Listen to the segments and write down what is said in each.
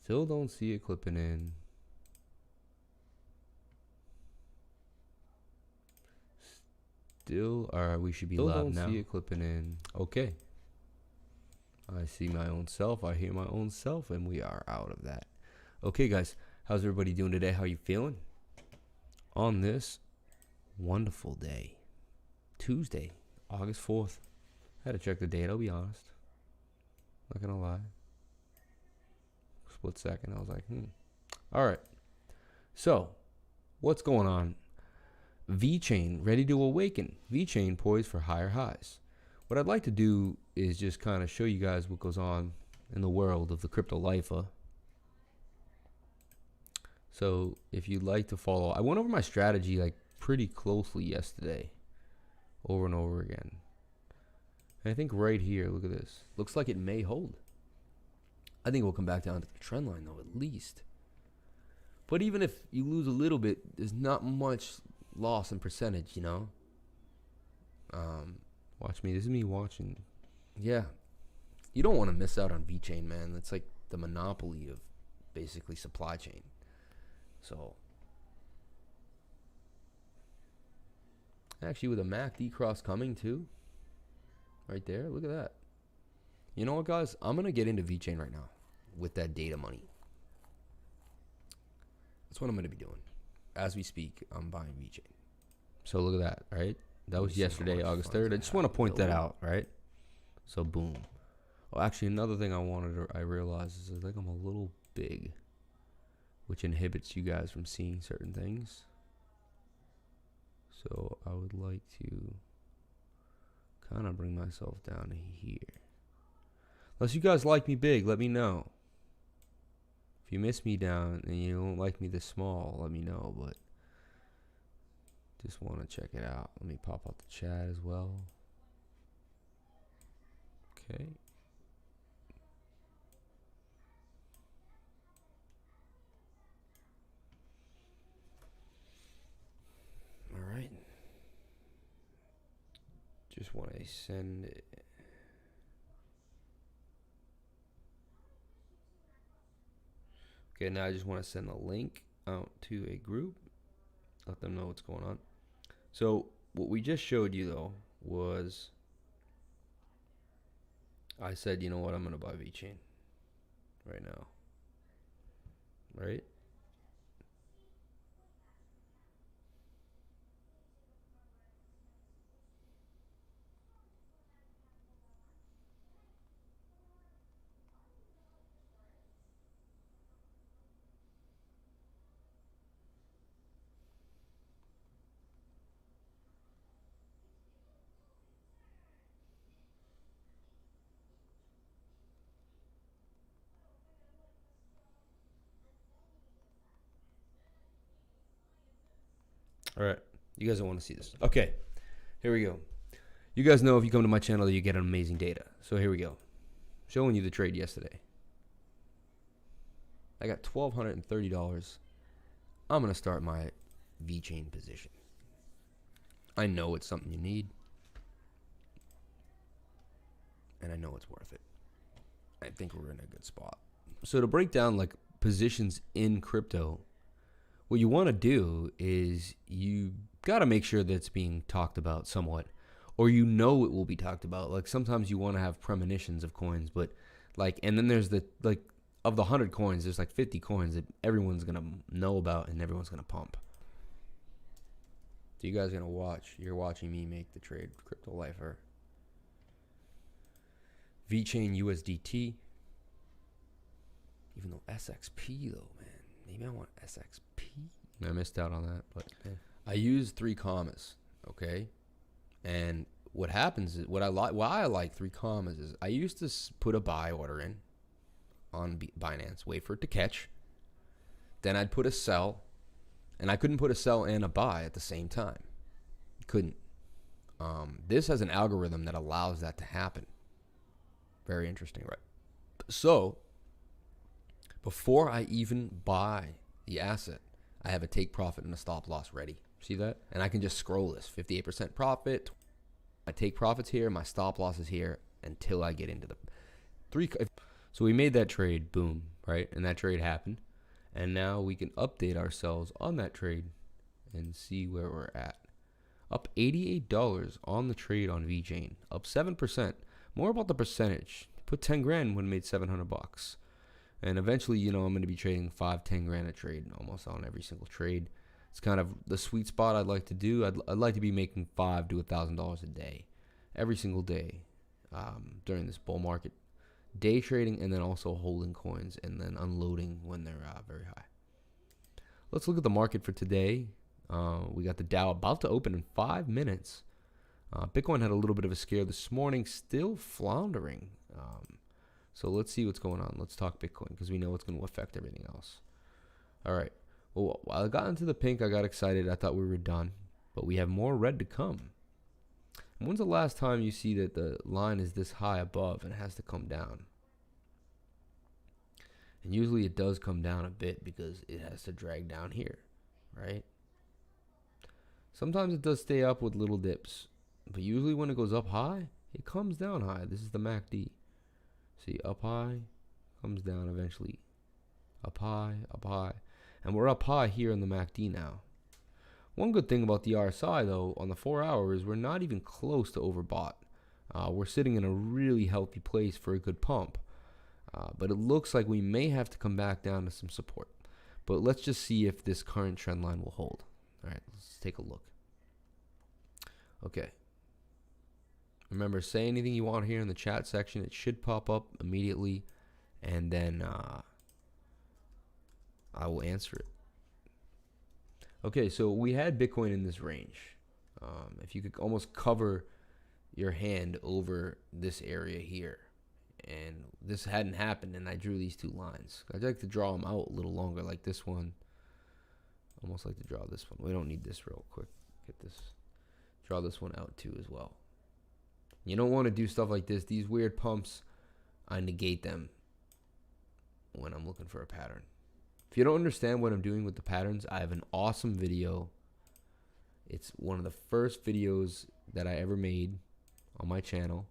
Still don't see it clipping in. Still, alright, we should be live now. Still don't see it clipping in. Okay. I see my own self, I hear my own self, and we are out of that. Okay, guys, how's everybody doing today? How you feeling? On this wonderful day, Tuesday, August 4th. I had to check the date, I'll be honest. Not gonna lie. Split second, I was like, Alright. So, what's going on? VeChain ready to awaken. VeChain poised for higher highs. What I'd like to do is just kind of show you guys what goes on in the world of the crypto lifer. So if you'd like to follow, I went over my strategy like pretty closely yesterday, over and over again. And I think right here, look at this. Looks like it may hold. I think we'll come back down to the trend line though, at least. But even if you lose a little bit, there's not much loss in percentage, you know. Watch me. This is me watching. Yeah. You don't want to miss out on VeChain, man. That's like the monopoly of basically supply chain. So actually with a MACD cross coming too. Right there. Look at that. You know what, guys? I'm going to get into VeChain right now with that data money. That's what I'm going to be doing. As we speak, I'm buying VeChain. So look at that, right? That was yesterday, August 3rd. I just want to point that out, right? So boom. Oh, actually, another thing I realized is I think I'm a little big, which inhibits you guys from seeing certain things. So I would like to kind of bring myself down to here. Unless you guys like me big, let me know. If you miss me down and you don't like me this small, let me know. But just want to check it out. Let me pop out the chat as well. Okay. All right. Just want to send it. Okay, now I just want to send a link out to a group. Let them know what's going on. So what we just showed you though was I said, you know what, I'm going to buy VeChain right now. Right? All right, you guys don't want to see this. Okay, here we go. You guys know if you come to my channel, you get amazing data. So here we go. Showing you the trade yesterday. I got $1,230. I'm going to start my VeChain position. I know it's something you need. And I know it's worth it. I think we're in a good spot. So to break down like positions in crypto, what you want to do is you got to make sure that it's being talked about somewhat, or you know it will be talked about. Like sometimes you want to have premonitions of coins, but like, and then there's the, like of the 100 coins, there's like 50 coins that everyone's going to know about and everyone's going to pump. So you guys are going to watch, you're watching me make the trade, crypto lifer. VeChain USDT, even though SXP though, man. Maybe I want SXP. I missed out on that, but yeah. I use 3 commas, okay? And what happens is, why I like 3 commas is I used to put a buy order in on Binance, wait for it to catch. Then I'd put a sell, and I couldn't put a sell and a buy at the same time. Couldn't. This has an algorithm that allows that to happen. Very interesting, right? So before I even buy the asset, I have a take profit and a stop loss ready. See that? And I can just scroll this. 58% profit. My take profits here. My stop loss is here until I get into the 3. So we made that trade. Boom. right? And that trade happened. And now we can update ourselves on that trade and see where we're at. Up $88 on the trade on VChain, up 7%. More about the percentage. Put 10 grand when it made 700 bucks. And eventually, you know, I'm going to be trading 5-10 grand a trade almost on every single trade. It's kind of the sweet spot I'd like to do. I'd like to be making $5,000 to $1,000 a day, every single day during this bull market. Day trading and then also holding coins and then unloading when they're very high. Let's look at the market for today. We got the Dow about to open in 5 minutes. Bitcoin had a little bit of a scare this morning, still floundering. So let's see what's going on. Let's talk Bitcoin because we know it's going to affect everything else. All right. Well, while I got into the pink, I got excited. I thought we were done, but we have more red to come. And when's the last time you see that the line is this high above and it has to come down? And usually it does come down a bit because it has to drag down here, right? Sometimes it does stay up with little dips, but usually when it goes up high, it comes down high. This is the MACD. See, up high, comes down eventually. Up high, up high. And we're up high here in the MACD now. One good thing about the RSI, though, on the 4 hours, we're not even close to overbought. We're sitting in a really healthy place for a good pump. But it looks like we may have to come back down to some support. But let's just see if this current trend line will hold. All right, let's take a look. Okay. Remember, say anything you want here in the chat section. It should pop up immediately. And then I will answer it. Okay, so we had Bitcoin in this range. If you could almost cover your hand over this area here. And this hadn't happened, and I drew these two lines. I'd like to draw them out a little longer, like this one. Almost like to draw this one. We don't need this real quick. Get this. Draw this one out too as well. You don't want to do stuff like this. These weird pumps, I negate them when I'm looking for a pattern. If you don't understand what I'm doing with the patterns, I have an awesome video. It's one of the first videos that I ever made on my channel.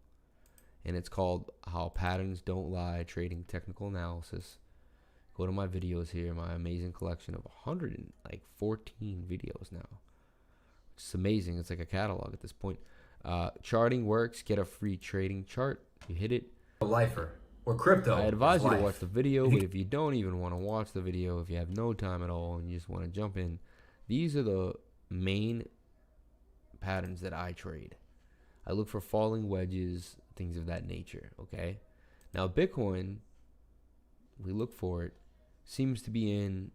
And it's called How Patterns Don't Lie, Trading Technical Analysis. Go to my videos here, my amazing collection of 114 videos now. It's amazing. It's like a catalog at this point. Charting works. Get a free trading chart. You hit it. A lifer or crypto. I advise you to watch the video, but if you don't even want to watch the video, if you have no time at all and you just want to jump in, these are the main patterns that I trade. I look for falling wedges, things of that nature, okay? Now, Bitcoin, we look for it, seems to be in,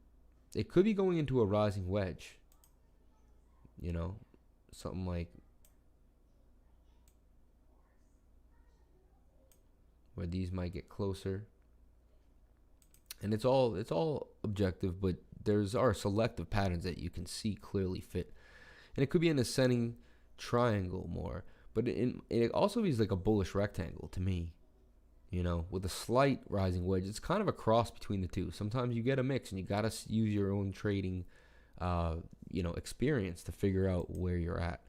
it could be going into a rising wedge, you know, something like where these might get closer. And it's all objective, but there's our selective patterns that you can see clearly fit. And it could be an ascending triangle more. But it also is like a bullish rectangle to me, you know, with a slight rising wedge. It's kind of a cross between the two. Sometimes you get a mix, and you got to use your own trading, you know, experience to figure out where you're at.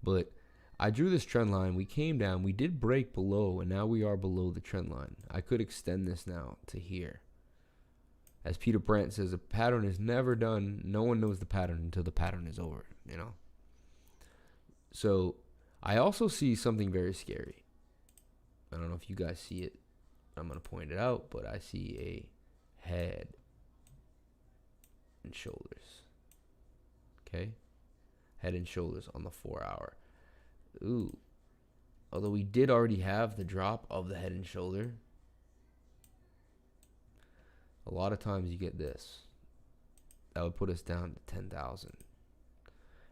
But I drew this trend line. We came down. We did break below, and now we are below the trend line. I could extend this now to here. As Peter Brandt says, a pattern is never done. No one knows the pattern until the pattern is over, you know. So I also see something very scary. I don't know if you guys see it. I'm going to point it out, but I see a head and shoulders. Okay? Head and shoulders on the 4 hour. Ooh. Although we did already have the drop of the head and shoulder, a lot of times you get this. That would put us down to 10,000.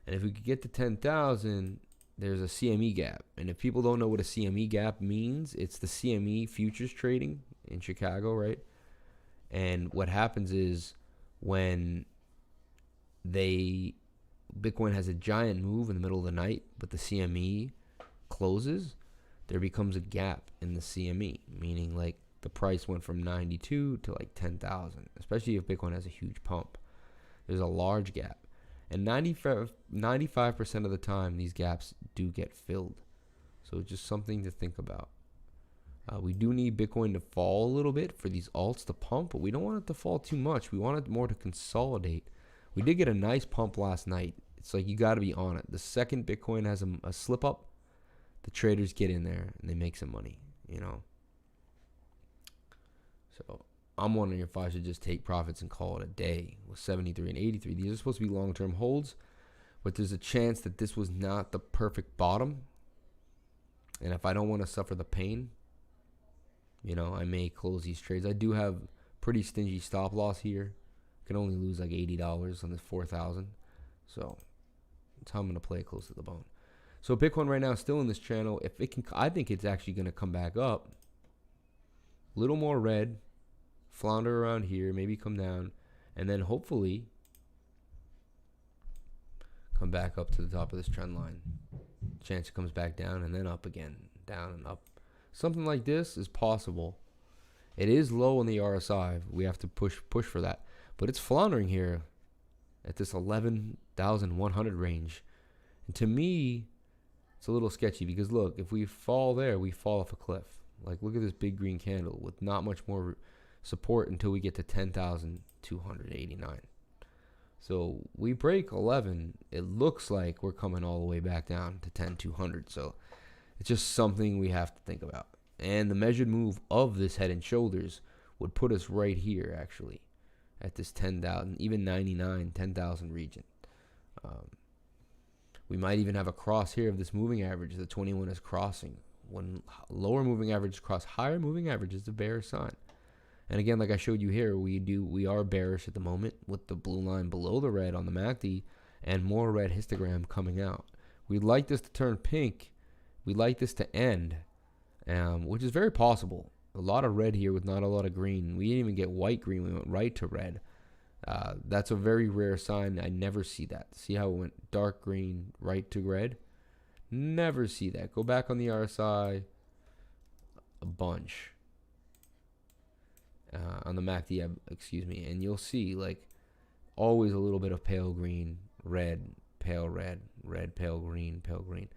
And if we could get to 10,000, there's a CME gap. And if people don't know what a CME gap means, it's the CME futures trading in Chicago, right? And what happens is when Bitcoin has a giant move in the middle of the night, but the CME closes, there becomes a gap in the CME, meaning like the price went from 92 to like 10,000, especially if Bitcoin has a huge pump. There's a large gap. And 95% of the time, these gaps do get filled. So it's just something to think about. We do need Bitcoin to fall a little bit for these alts to pump, but we don't want it to fall too much. We want it more to consolidate. We did get a nice pump last night. It's like you got to be on it. The second Bitcoin has a slip up, the traders get in there and they make some money, you know. So I'm wondering if I should just take profits and call it a day with 73 and 83. These are supposed to be long-term holds, but there's a chance that this was not the perfect bottom. And if I don't want to suffer the pain, you know, I may close these trades. I do have pretty stingy stop loss here. Can only lose like $80 on this 4,000. So that's how I'm going to play it close to the bone. So Bitcoin right now is still in this channel. If it can, I think it's actually going to come back up. A little more red. Flounder around here. Maybe come down. And then hopefully come back up to the top of this trend line. Chance it comes back down and then up again. Down and up. Something like this is possible. It is low on the RSI. We have to push for that. But it's floundering here at this 11,100 range. And to me, it's a little sketchy because look, if we fall there, we fall off a cliff. Like look at this big green candle with not much more support until we get to 10,289. So we break 11. It looks like we're coming all the way back down to 10,200. So it's just something we have to think about. And the measured move of this head and shoulders would put us right here, actually, at this 10,000, even 99, 10,000 region. We might even have a cross here of this moving average. The 21 is crossing. When lower moving averages cross higher moving average, is a bearish sign. And again, like I showed you here, we are bearish at the moment with the blue line below the red on the MACD and more red histogram coming out. We'd like this to turn pink. We'd like this to end, which is very possible. A lot of red here with not a lot of green. We didn't even get white green. We went right to red. That's a very rare sign. I never see that. See how it went dark green, right to red? Never see that. Go back on the RSI a bunch. On the MACD, excuse me. And you'll see like always a little bit of pale green, red, pale red, red, pale green, pale green.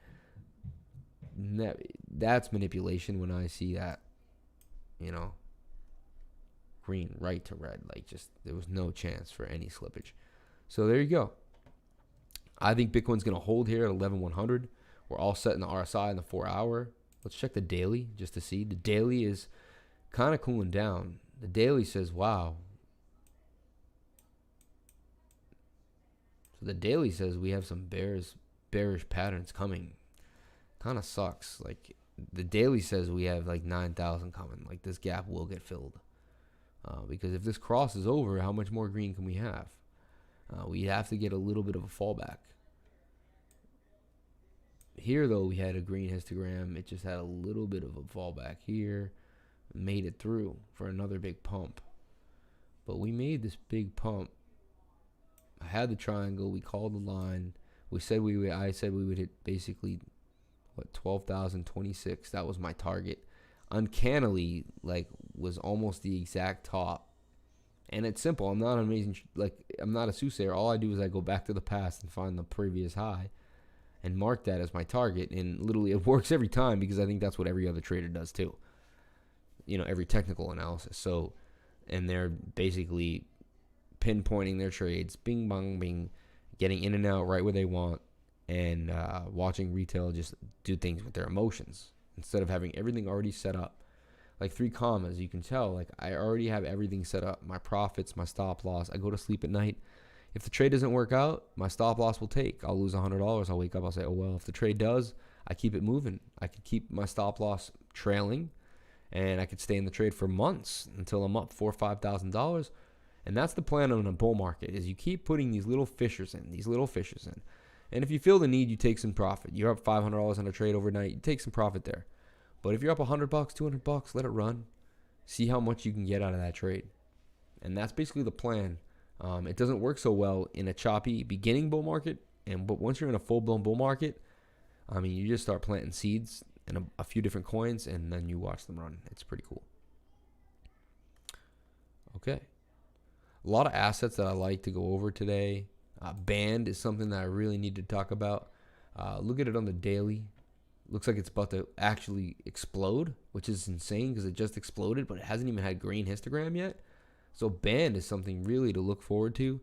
That's manipulation when I see that, you know, green right to red. Like just there was no chance for any slippage. So there you go. I think Bitcoin's going to hold here at 11,100. We're all set in the RSI in the 4 hour. Let's check the daily just to see. The daily is kind of cooling down. The daily says, wow. So the daily says we have some bearish patterns coming. Kind of sucks. Like the daily says we have like 9,000 coming. Like this gap will get filled. Because if this crosses over, how much more green can we have? We have to get a little bit of a fallback. Here, though, we had a green histogram. It just had a little bit of a fallback here. Made it through for another big pump. But we made this big pump. I had the triangle. We called the line. I said we would hit basically, what, 12,026. That was my target. Uncannily, like, was almost the exact top. And it's simple. I'm not amazing. Like, I'm not a soothsayer. All I do is I go back to the past and find the previous high and mark that as my target. And literally it works every time because I think that's what every other trader does too. You know, every technical analysis. So, and they're basically pinpointing their trades, bing, bang, bing, getting in and out right where they want, and watching retail just do things with their emotions instead of having everything already set up. Like 3 commas, you can tell, like I already have everything set up. My profits, my stop loss. I go to sleep at night. If the trade doesn't work out, my stop loss will take. I'll lose $100. I'll wake up. I'll say, oh, well, if the trade does, I keep it moving. I could keep my stop loss trailing, and I could stay in the trade for months until I'm up $4,000 or $5,000. And that's the plan on a bull market, is you keep putting these little fissures in, And if you feel the need, you take some profit. You're up $500 on a trade overnight, you take some profit there. But if you're up $100, $200, let it run. See how much you can get out of that trade. And that's basically the plan. It doesn't work so well in a choppy beginning bull market. But once you're in a full-blown bull market, I mean, you just start planting seeds in a few different coins, and then you watch them run. It's pretty cool. Okay. A lot of assets that I like to go over today. Band is something that I really need to talk about. Look at it on the daily. Looks like it's about to actually explode, which is insane because it just exploded, but it hasn't even had green histogram yet. So band is something really to look forward to.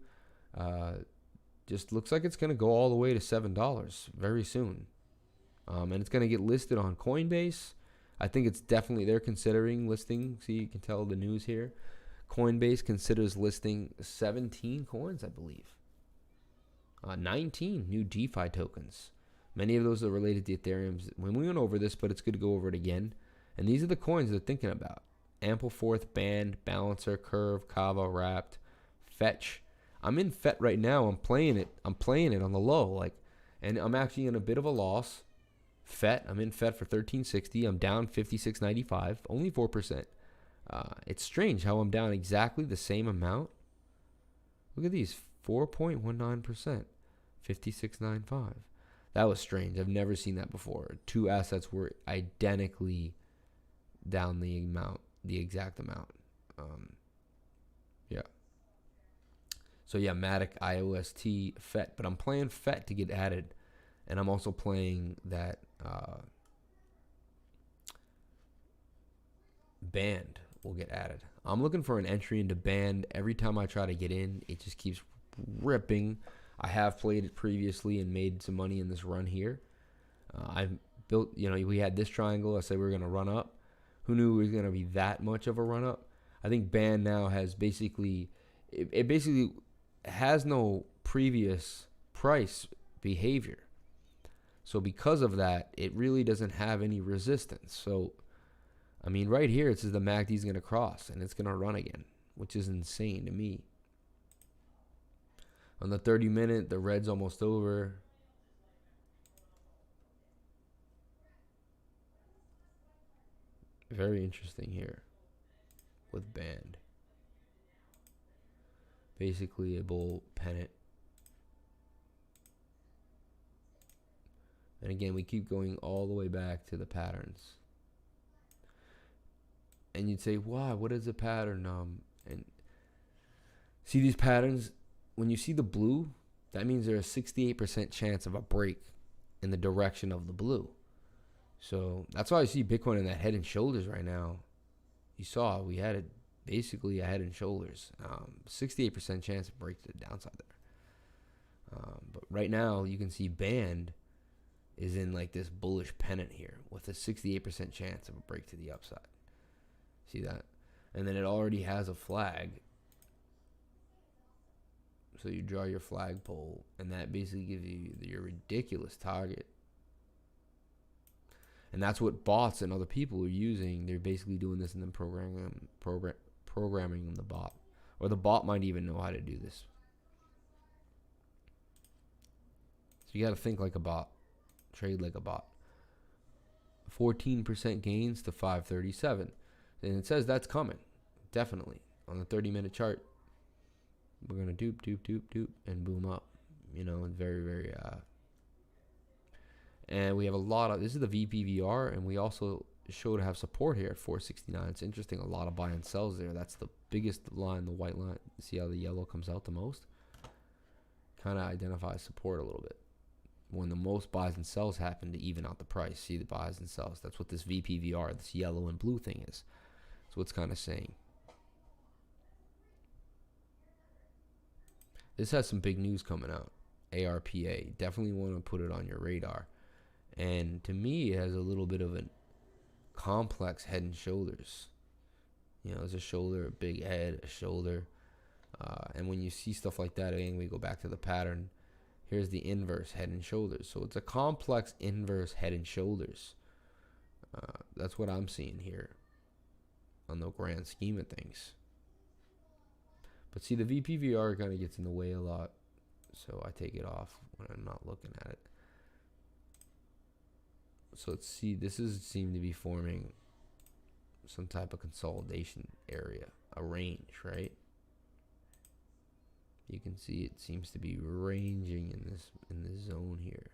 Just looks like it's going to go all the way to $7 very soon. And it's going to get listed on Coinbase. I think it's definitely, they're considering listing. See, you can tell the news here. Coinbase considers listing 17 coins, I believe. 19 new DeFi tokens. Many of those are related to Ethereum. When we went over this, but it's good to go over it again. And these are the coins they're thinking about. Ampleforth, Band, Balancer, Curve, Kava, Wrapped, Fetch. I'm in FET right now. I'm playing it on the low, and I'm actually in a bit of a loss. FET, I'm in FET for 1360. I'm down 56.95, only 4%. It's strange how I'm down exactly the same amount. Look at these, 4.19%, 56.95. That was strange. I've never seen that before. Two assets were identically down the exact amount. Yeah. So yeah, Matic, IOST, FET. But I'm playing FET to get added. And I'm also playing that Band will get added. I'm looking for an entry into Band. Every time I try to get in, it just keeps ripping. I have played it previously and made some money in this run here. I've built, we had this triangle. I said we were going to run up. Who knew it was going to be that much of a run up? I think Band now has basically, it basically has no previous price behavior. So because of that, it really doesn't have any resistance. So, I mean, right here, it says the MACD is going to cross and it's going to run again, which is insane to me. On the 30-minute, the red's almost over. Very interesting here with Band. Basically a bull pennant. And again, we keep going all the way back to the patterns. And you'd say, why? What is a pattern? And see these patterns? When you see the blue, that means there's a 68% chance of a break in the direction of the blue. So that's why I see Bitcoin in that head and shoulders right now. You saw we had it basically a head and shoulders. 68% chance of break to the downside there. But right now you can see Band is in like this bullish pennant here with a 68% chance of a break to the upside. See that? And then it already has a flag. So you draw your flagpole, and that basically gives you your ridiculous target. And that's what bots and other people are using. They're basically doing this and then programming the bot. Or the bot might even know how to do this. So you got to think like a bot. Trade like a bot. 14% gains to 537. And it says that's coming. Definitely. On the 30-minute chart. We're going to doop, and boom up. Very, very... And we have a lot of... This is the VPVR, and we also show to have support here at 469. It's interesting. A lot of buy and sells there. That's the biggest line, the white line. See how the yellow comes out the most? Kind of identifies support a little bit. When the most buys and sells happen to even out the price. See the buys and sells. That's what this VPVR, this yellow and blue thing is. That's what it's kind of saying. This has some big news coming out. ARPA. Definitely want to put it on your radar. And to me, it has a little bit of a complex head and shoulders. There's a shoulder, a big head, a shoulder. And when you see stuff like that, again, we go back to the pattern. Here's the inverse head and shoulders. So it's a complex inverse head and shoulders. That's what I'm seeing here on the grand scheme of things. But see, the VPVR kind of gets in the way a lot. So I take it off when I'm not looking at it. So let's see, this seem to be forming some type of consolidation area, a range, right? You can see it seems to be ranging in this zone here.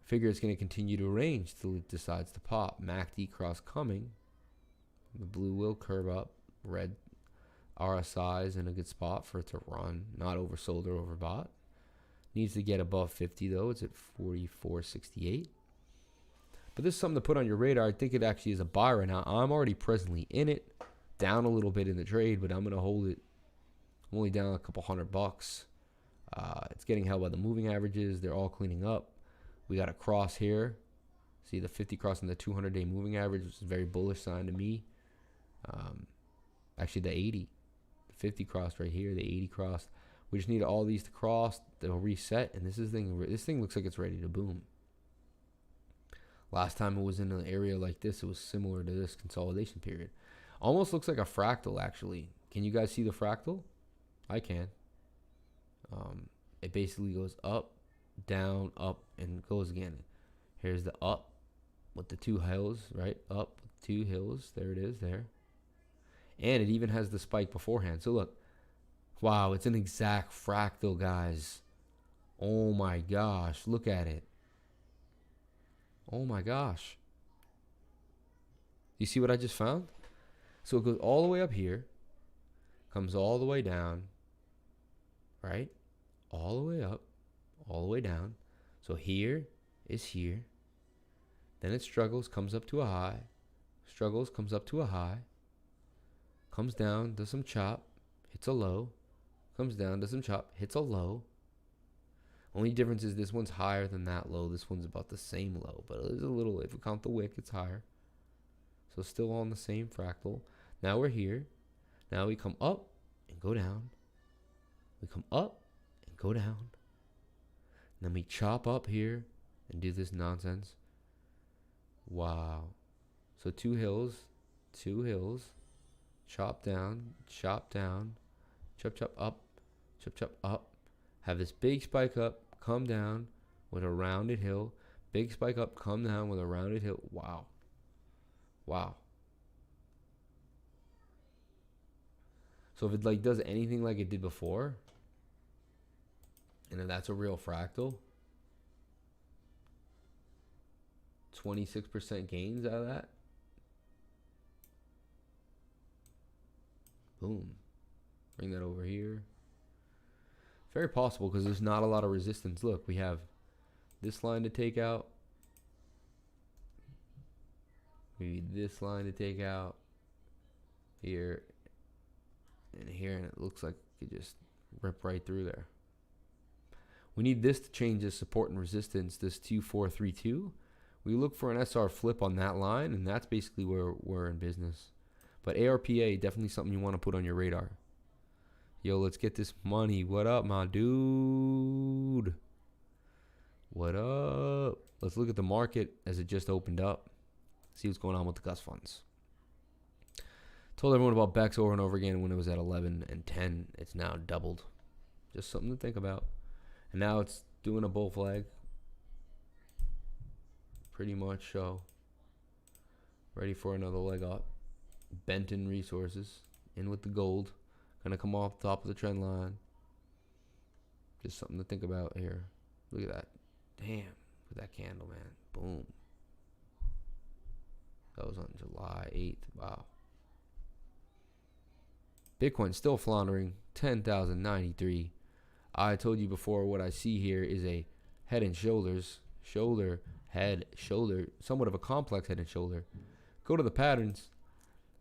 Figure it's going to continue to range till it decides to pop. MACD cross coming. The blue will curve up. Red RSI is in a good spot for it to run. Not oversold or overbought. Needs to get above 50 though. It's at 44.68. But this is something to put on your radar. I think it actually is a buy right now. I'm already presently in it, down a little bit in the trade, but I'm going to hold it. I'm only down a couple $100. It's getting held by the moving averages. They're all cleaning up. We got a cross here. See the 50 crossing the 200-day moving average, which is a very bullish sign to me. Actually, the 80. The 50 crossed right here. The 80 crossed. We just need all these to cross. They'll reset, and this thing looks like it's ready to boom. Last time it was in an area like this, it was similar to this consolidation period. Almost looks like a fractal, actually. Can you guys see the fractal? I can. It basically goes up, down, up, and goes again. Here's the up with the two hills, right? Up, two hills. There it is, there. And it even has the spike beforehand. So look. Wow, it's an exact fractal, guys. Oh my gosh, look at it. Oh my gosh. You see what I just found? So it goes all the way up here, comes all the way down, right? All the way up, all the way down. So here is here. Then it struggles, comes up to a high. Struggles, comes up to a high. Comes down, does some chop, hits a low. Comes down, does some chop, hits a low. Only difference is this one's higher than that low. This one's about the same low, but there's a little, if we count the wick, it's higher. So still on the same fractal. Now we're here. Now we come up and go down. We come up and go down. And then we chop up here and do this nonsense. Wow. So two hills, chop down, chop down, chop, chop up, chop, chop up. Have this big spike up, come down with a rounded hill. Big spike up, come down with a rounded hill. Wow. Wow. So if it like does anything like it did before, and if that's a real fractal, 26% gains out of that. Boom. Bring that over here. Very possible because there's not a lot of resistance. Look, we have this line to take out. We need this line to take out. Here. And here. And it looks like it could just rip right through there. We need this to change the support and resistance. This 2432. We look for an SR flip on that line. And that's basically where we're in business. But ARPA, definitely something you want to put on your radar. Yo, let's get this money. What up, my dude? What up? Let's look at the market as it just opened up. See what's going on with the Gus funds. Told everyone about Bex over and over again when it was at 11 and 10. It's now doubled. Just something to think about. And now it's doing a bull flag. Pretty much so. Ready for another leg up. Benton Resources. In with the gold. Gonna come off the top of the trend line. Just something to think about here. Look at that. Damn. Look at that candle, man. Boom. That was on July 8th. Wow. Bitcoin still floundering. 10,093. I told you before what I see here is a head and shoulders. Shoulder, head, shoulder. Somewhat of a complex head and shoulder. Go to the patterns.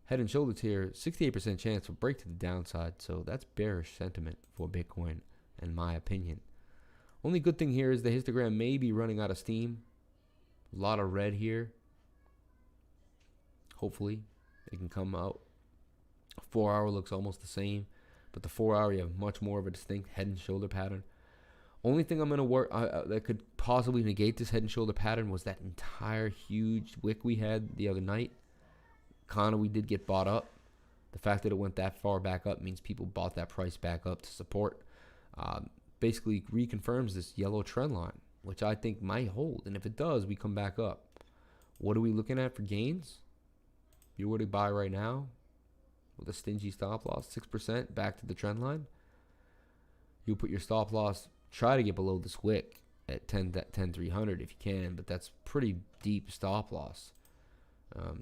Head and shoulders here, 68% chance for break to the downside. So that's bearish sentiment for Bitcoin, in my opinion. Only good thing here is the histogram may be running out of steam. A lot of red here. Hopefully, it can come out. 4 hour looks almost the same, but the 4 hour you have much more of a distinct head and shoulder pattern. Only thing I'm going to work that could possibly negate this head and shoulder pattern was that entire huge wick we had the other night. Kind of, we did get bought up. The fact that it went that far back up means people bought that price back up to support. Basically reconfirms this yellow trend line, which I think might hold. And if it does, we come back up. What are we looking at for gains? If you were to buy right now with a stingy stop loss, 6% back to the trend line, you put your stop loss, try to get below this wick at 10,300 if you can, but that's pretty deep stop loss.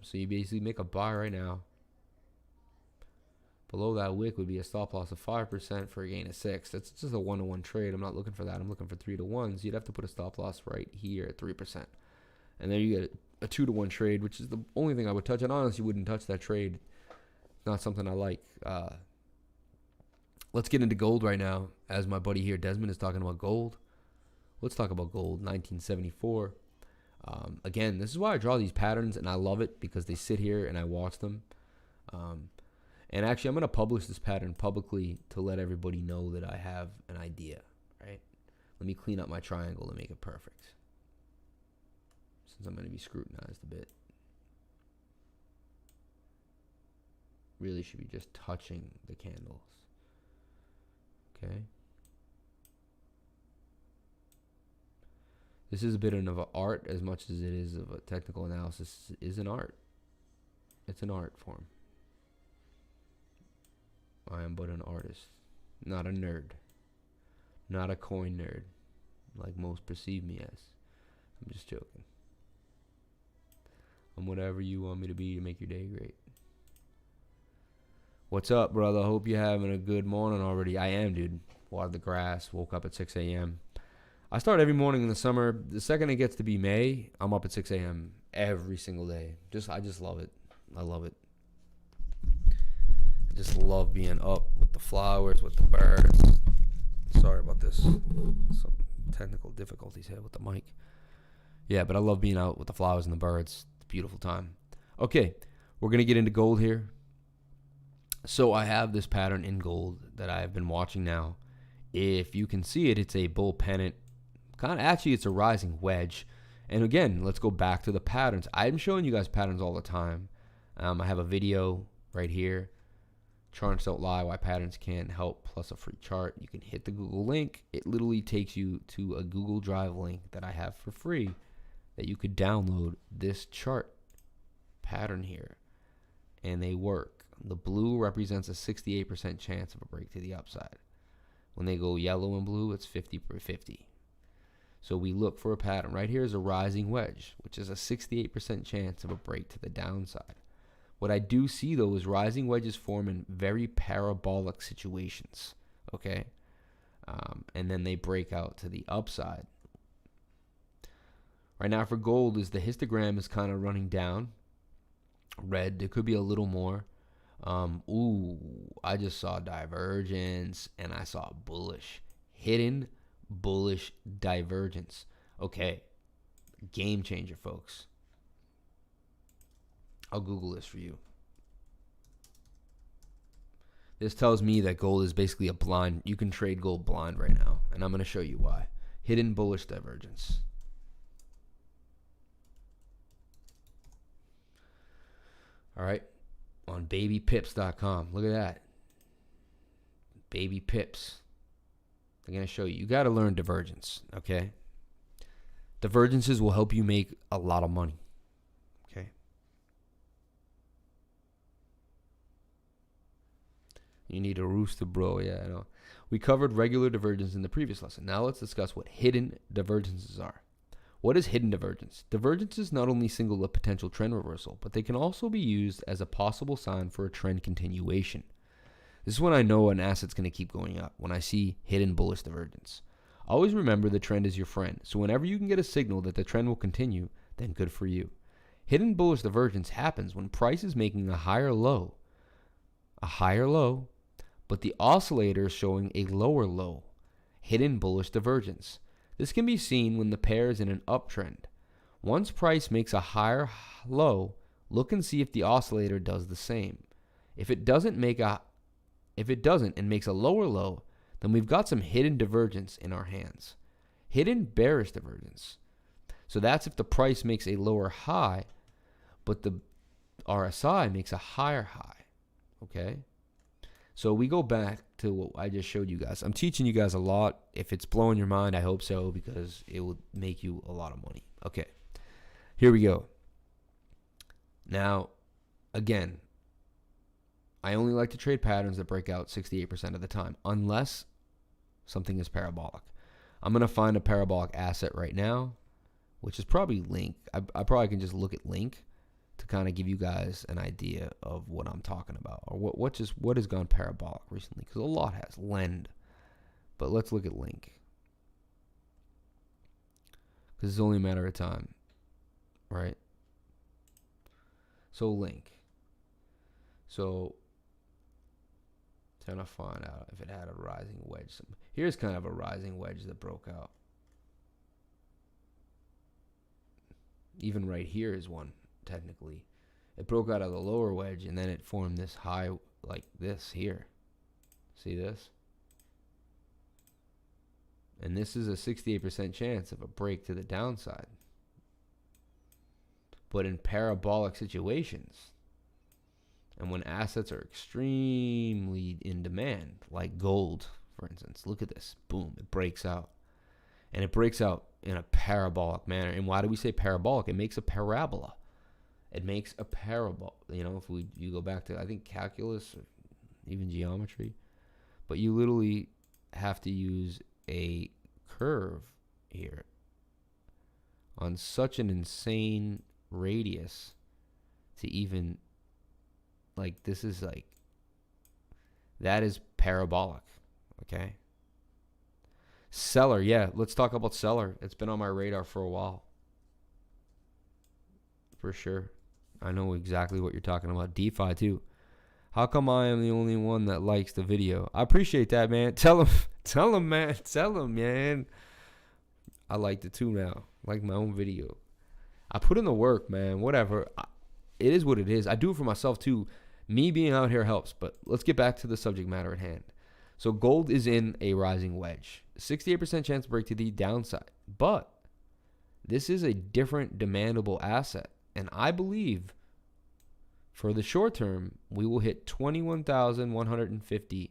So you basically make a buy right now. Below that wick would be a stop loss of 5% for a gain of 6. That's just a 1-to-1 trade. I'm not looking for that. I'm looking for 3-to-1s. You'd have to put a stop loss right here at 3%. And then you get a 2-to-1 trade, which is the only thing I would touch. And honestly, wouldn't touch that trade. Not something I like. Let's get into gold right now. As my buddy here, Desmond, is talking about gold. Let's talk about gold, 1974. Again, this is why I draw these patterns, and I love it because they sit here and I watch them. And actually, I'm going to publish this pattern publicly to let everybody know that I have an idea, right? Let me clean up my triangle to make it perfect, since I'm going to be scrutinized a bit. Really should be just touching the candles. Okay. This is a bit of an art as much as it is of a technical analysis. It is an art. It's an art form. I am but an artist, not a nerd, not a coin nerd, like most perceive me as. I'm just joking. I'm whatever you want me to be to make your day great. What's up, brother? Hope you're having a good morning already. I am, dude. Watered the grass, woke up at 6 a.m. I start every morning in the summer. The second it gets to be May, I'm up at 6 a.m. every single day. I just love it. I love it. I just love being up with the flowers, with the birds. Sorry about this. Some technical difficulties here with the mic. Yeah, but I love being out with the flowers and the birds. It's a beautiful time. Okay, we're going to get into gold here. So I have this pattern in gold that I've been watching now. If you can see it, it's a bull pennant. Actually, it's a rising wedge. And again, let's go back to the patterns. I'm showing you guys patterns all the time. I have a video right here. Charts don't lie, why patterns can't help, plus a free chart. You can hit the Google link. It literally takes you to a Google Drive link that I have for free that you could download this chart pattern here. And they work. The blue represents a 68% chance of a break to the upside. When they go yellow and blue, it's 50/50. So we look for a pattern. Right here is a rising wedge, which is a 68% chance of a break to the downside. What I do see, though, is rising wedges form in very parabolic situations, okay? And then they break out to the upside. Right now for gold, is the histogram is kind of running down. Red, there could be a little more. I just saw divergence, and I saw bullish. Hidden bullish divergence. Okay, game changer, folks. I'll Google this for you. This tells me that gold is basically a blind. You can trade gold blind right now, and I'm going to show you why. Hidden bullish divergence. All right, on babypips.com. Look at that. Baby Pips. They're going to show you. You got to learn divergence, okay? Divergences will help you make a lot of money, okay? You need a rooster, bro. Yeah, I know. We covered regular divergence in the previous lesson. Now let's discuss what hidden divergences are. What is hidden divergence? Divergences not only signal a potential trend reversal, but they can also be used as a possible sign for a trend continuation. This is when I know an asset's going to keep going up, when I see hidden bullish divergence. Always remember the trend is your friend, so whenever you can get a signal that the trend will continue, then good for you. Hidden bullish divergence happens when price is making a higher low, but the oscillator is showing a lower low. Hidden bullish divergence. This can be seen when the pair is in an uptrend. Once price makes a higher low, look and see if the oscillator does the same. If it doesn't and makes a lower low, then we've got some hidden divergence in our hands. Hidden bearish divergence. So that's if the price makes a lower high, but the RSI makes a higher high. Okay? So we go back to what I just showed you guys. I'm teaching you guys a lot. If it's blowing your mind, I hope so, because it will make you a lot of money. Okay, here we go. Now, again, I only like to trade patterns that break out 68% of the time, unless something is parabolic. I'm going to find a parabolic asset right now, which is probably Link. I probably can just look at Link to kind of give you guys an idea of what I'm talking about, or what has gone parabolic recently, because a lot has. Lend, but let's look at Link, because it's only a matter of time, right? So link. So trying to find out if it had a rising wedge. Here's kind of a rising wedge that broke out. Even right here is one, technically. It broke out of the lower wedge, and then it formed this high like this here. See this? And this is a 68% chance of a break to the downside. But in parabolic situations, and when assets are extremely in demand, like gold, for instance, look at this. Boom, it breaks out. And it breaks out in a parabolic manner. And why do we say parabolic? It makes a parabola. It makes a parabola. You know, if you go back to, I think, calculus or even geometry. But you literally have to use a curve here on such an insane radius to even, like, this is like, that is parabolic. Okay. Seller, yeah, let's talk about seller. It's been on my radar for a while. For sure. I know exactly what you're talking about. DeFi too. How come I am the only one that likes the video? I appreciate that, man. Tell him, man. I liked it too now. I like my own video. I put in the work, man. Whatever. It is what it is. I do it for myself too. Me being out here helps, but let's get back to the subject matter at hand. So gold is in a rising wedge. 68% chance to break to the downside. But this is a different demandable asset. And I believe for the short term, we will hit $21,150.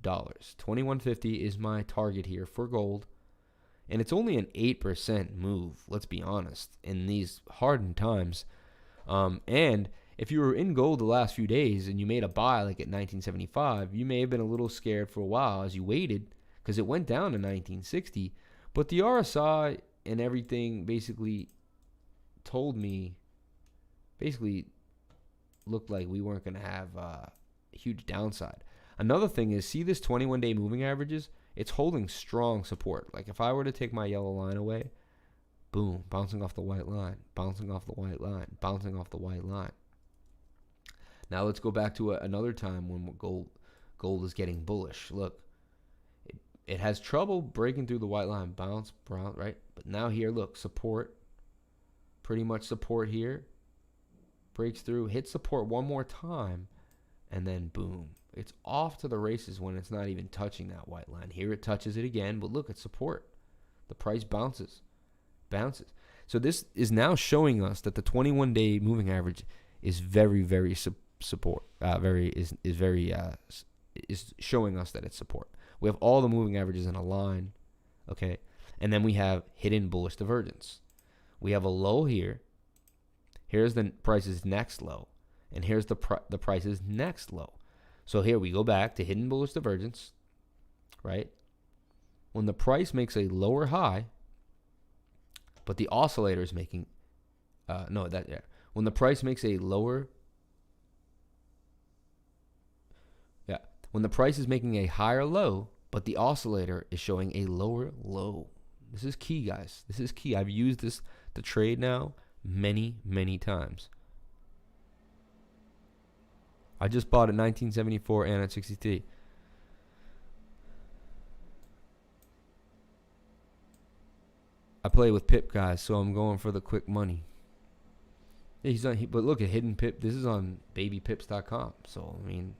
$21.50 is my target here for gold. And it's only an 8% move, let's be honest, in these hardened times. And if you were in gold the last few days and you made a buy like at 1975, you may have been a little scared for a while as you waited because it went down to 1960. But the RSI and everything basically told me, looked like we weren't going to have a huge downside. Another thing is, see this 21-day moving averages? It's holding strong support. Like if I were to take my yellow line away, boom, bouncing off the white line, bouncing off the white line, bouncing off the white line. Now let's go back to another time when gold is getting bullish. Look, it has trouble breaking through the white line, bounce, brown, right? But now here, look, support, pretty much support here, breaks through, hits support one more time, and then boom. It's off to the races when it's not even touching that white line. Here it touches it again, but look, it's support. The price bounces. So this is now showing us that the 21-day moving average is very, very support. Is showing us that it's support. We have all the moving averages in a line, okay, and then we have hidden bullish divergence. We have a low here. Here's the price's next low, and here's the price's next low. So here we go back to hidden bullish divergence, right? When the price makes a lower high, but the oscillator is making, when the price makes a lower, when the price is making a higher low, but the oscillator is showing a lower low. This is key, guys. This is key. I've used this to trade now many, many times. I just bought a 1974 and at 63. I play with Pip, guys, so I'm going for the quick money. Yeah, but look at hidden Pip. This is on babypips.com. So, I mean,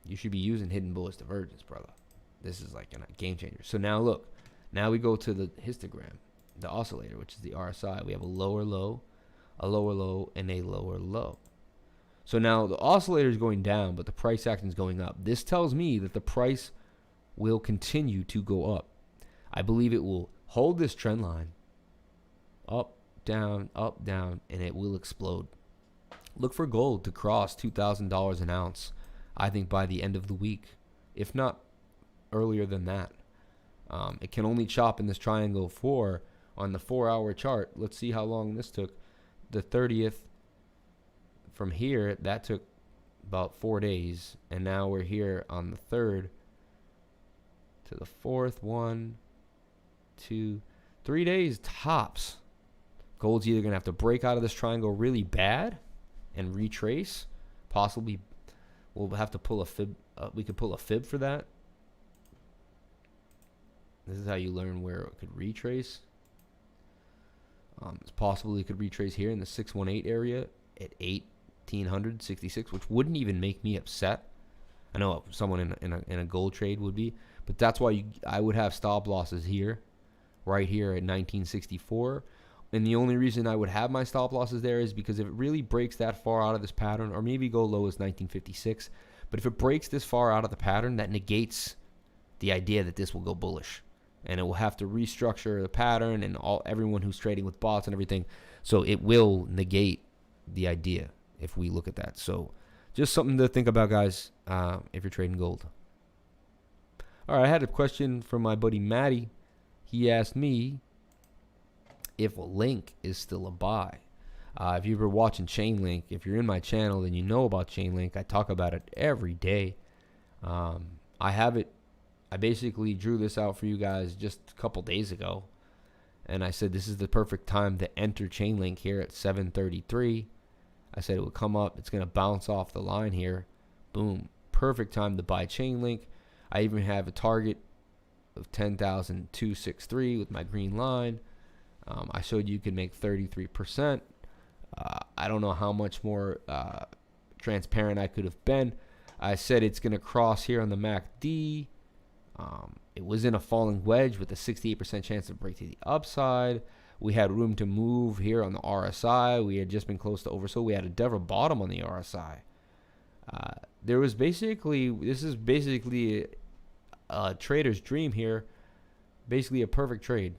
you should be using hidden bullish divergence, brother. This is like a game changer. So now look. Now we go to the histogram, the oscillator, which is the RSI. We have a lower low, and a lower low. So now the oscillator is going down, but the price action is going up. This tells me that the price will continue to go up. I believe it will hold this trend line, up, down, and it will explode. Look for gold to cross $2,000 an ounce, I think, by the end of the week, if not earlier than that. It can only chop in this triangle 4 on the 4-hour chart. Let's see how long this took. The 30th from here, that took about 4 days. And now we're here on the 3rd to the 4th. 1, 2, 3 days tops. Gold's either going to have to break out of this triangle really bad and retrace, possibly we'll have to pull a fib. We could pull a fib for that. This is how you learn where it could retrace. It's possible it could retrace here in the 618 area at 1866, which wouldn't even make me upset. I know someone in a gold trade would be, but that's why I would have stop losses here, right here at 1964. And the only reason I would have my stop losses there is because if it really breaks that far out of this pattern, or maybe go low as 1956, but if it breaks this far out of the pattern, that negates the idea that this will go bullish. And it will have to restructure the pattern and everyone who's trading with bots and everything. So it will negate the idea if we look at that. So just something to think about, guys, if you're trading gold. All right, I had a question from my buddy Matty. He asked me if Link is still a buy. If you were watching CHAINLINK, if you're in my channel, then you know about CHAINLINK. I talk about it every day. I have it. I basically drew this out for you guys just a couple days ago. And I said this is the perfect time to enter CHAINLINK here at 733. I said it would come up. It's going to bounce off the line here. Boom. Perfect time to buy CHAINLINK. I even have a target of 10,263 with my green line. I showed you could make 33%. I don't know how much more transparent I could have been. I said it's going to cross here on the MACD. It was in a falling wedge with a 68% chance to break to the upside. We had room to move here on the RSI. We had just been close to oversold. We had a double bottom on the RSI. There was basically, this is basically a trader's dream here. Basically a perfect trade.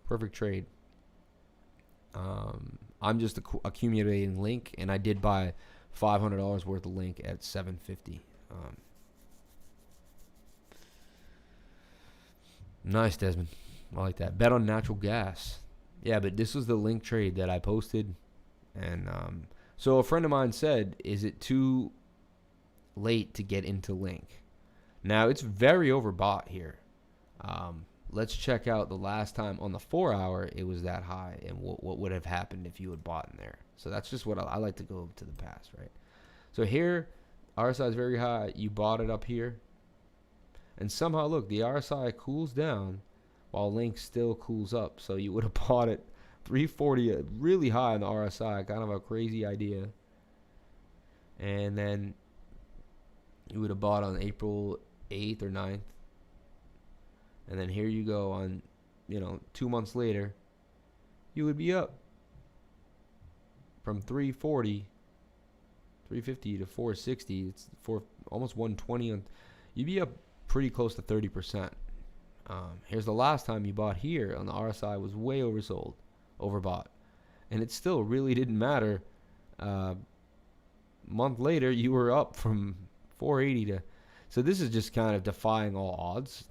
Perfect trade. I'm just accumulating Link, and I did buy $500 worth of Link at 750. Nice, Desmond. I like that. Bet on natural gas. Yeah, but this was the Link trade that I posted. And so a friend of mine said, is it too late to get into Link? Now, it's very overbought here. Let's check out the last time on the 4 hour it was that high and what would have happened if you had bought in there. So that's just what I like to go to the past, right? So here, RSI is very high. You bought it up here. And somehow, look, the RSI cools down while Link still cools up. So you would have bought it 340, really high on the RSI, kind of a crazy idea. And then you would have bought on April 8th or 9th. And then here you go on, 2 months later, you would be up from 350 to 460. It's almost 120. You'd be up pretty close to 30%. Here's the last time you bought here on the RSI was way overbought. And it still really didn't matter. Month later, you were up from 480 to... So this is just kind of defying all odds.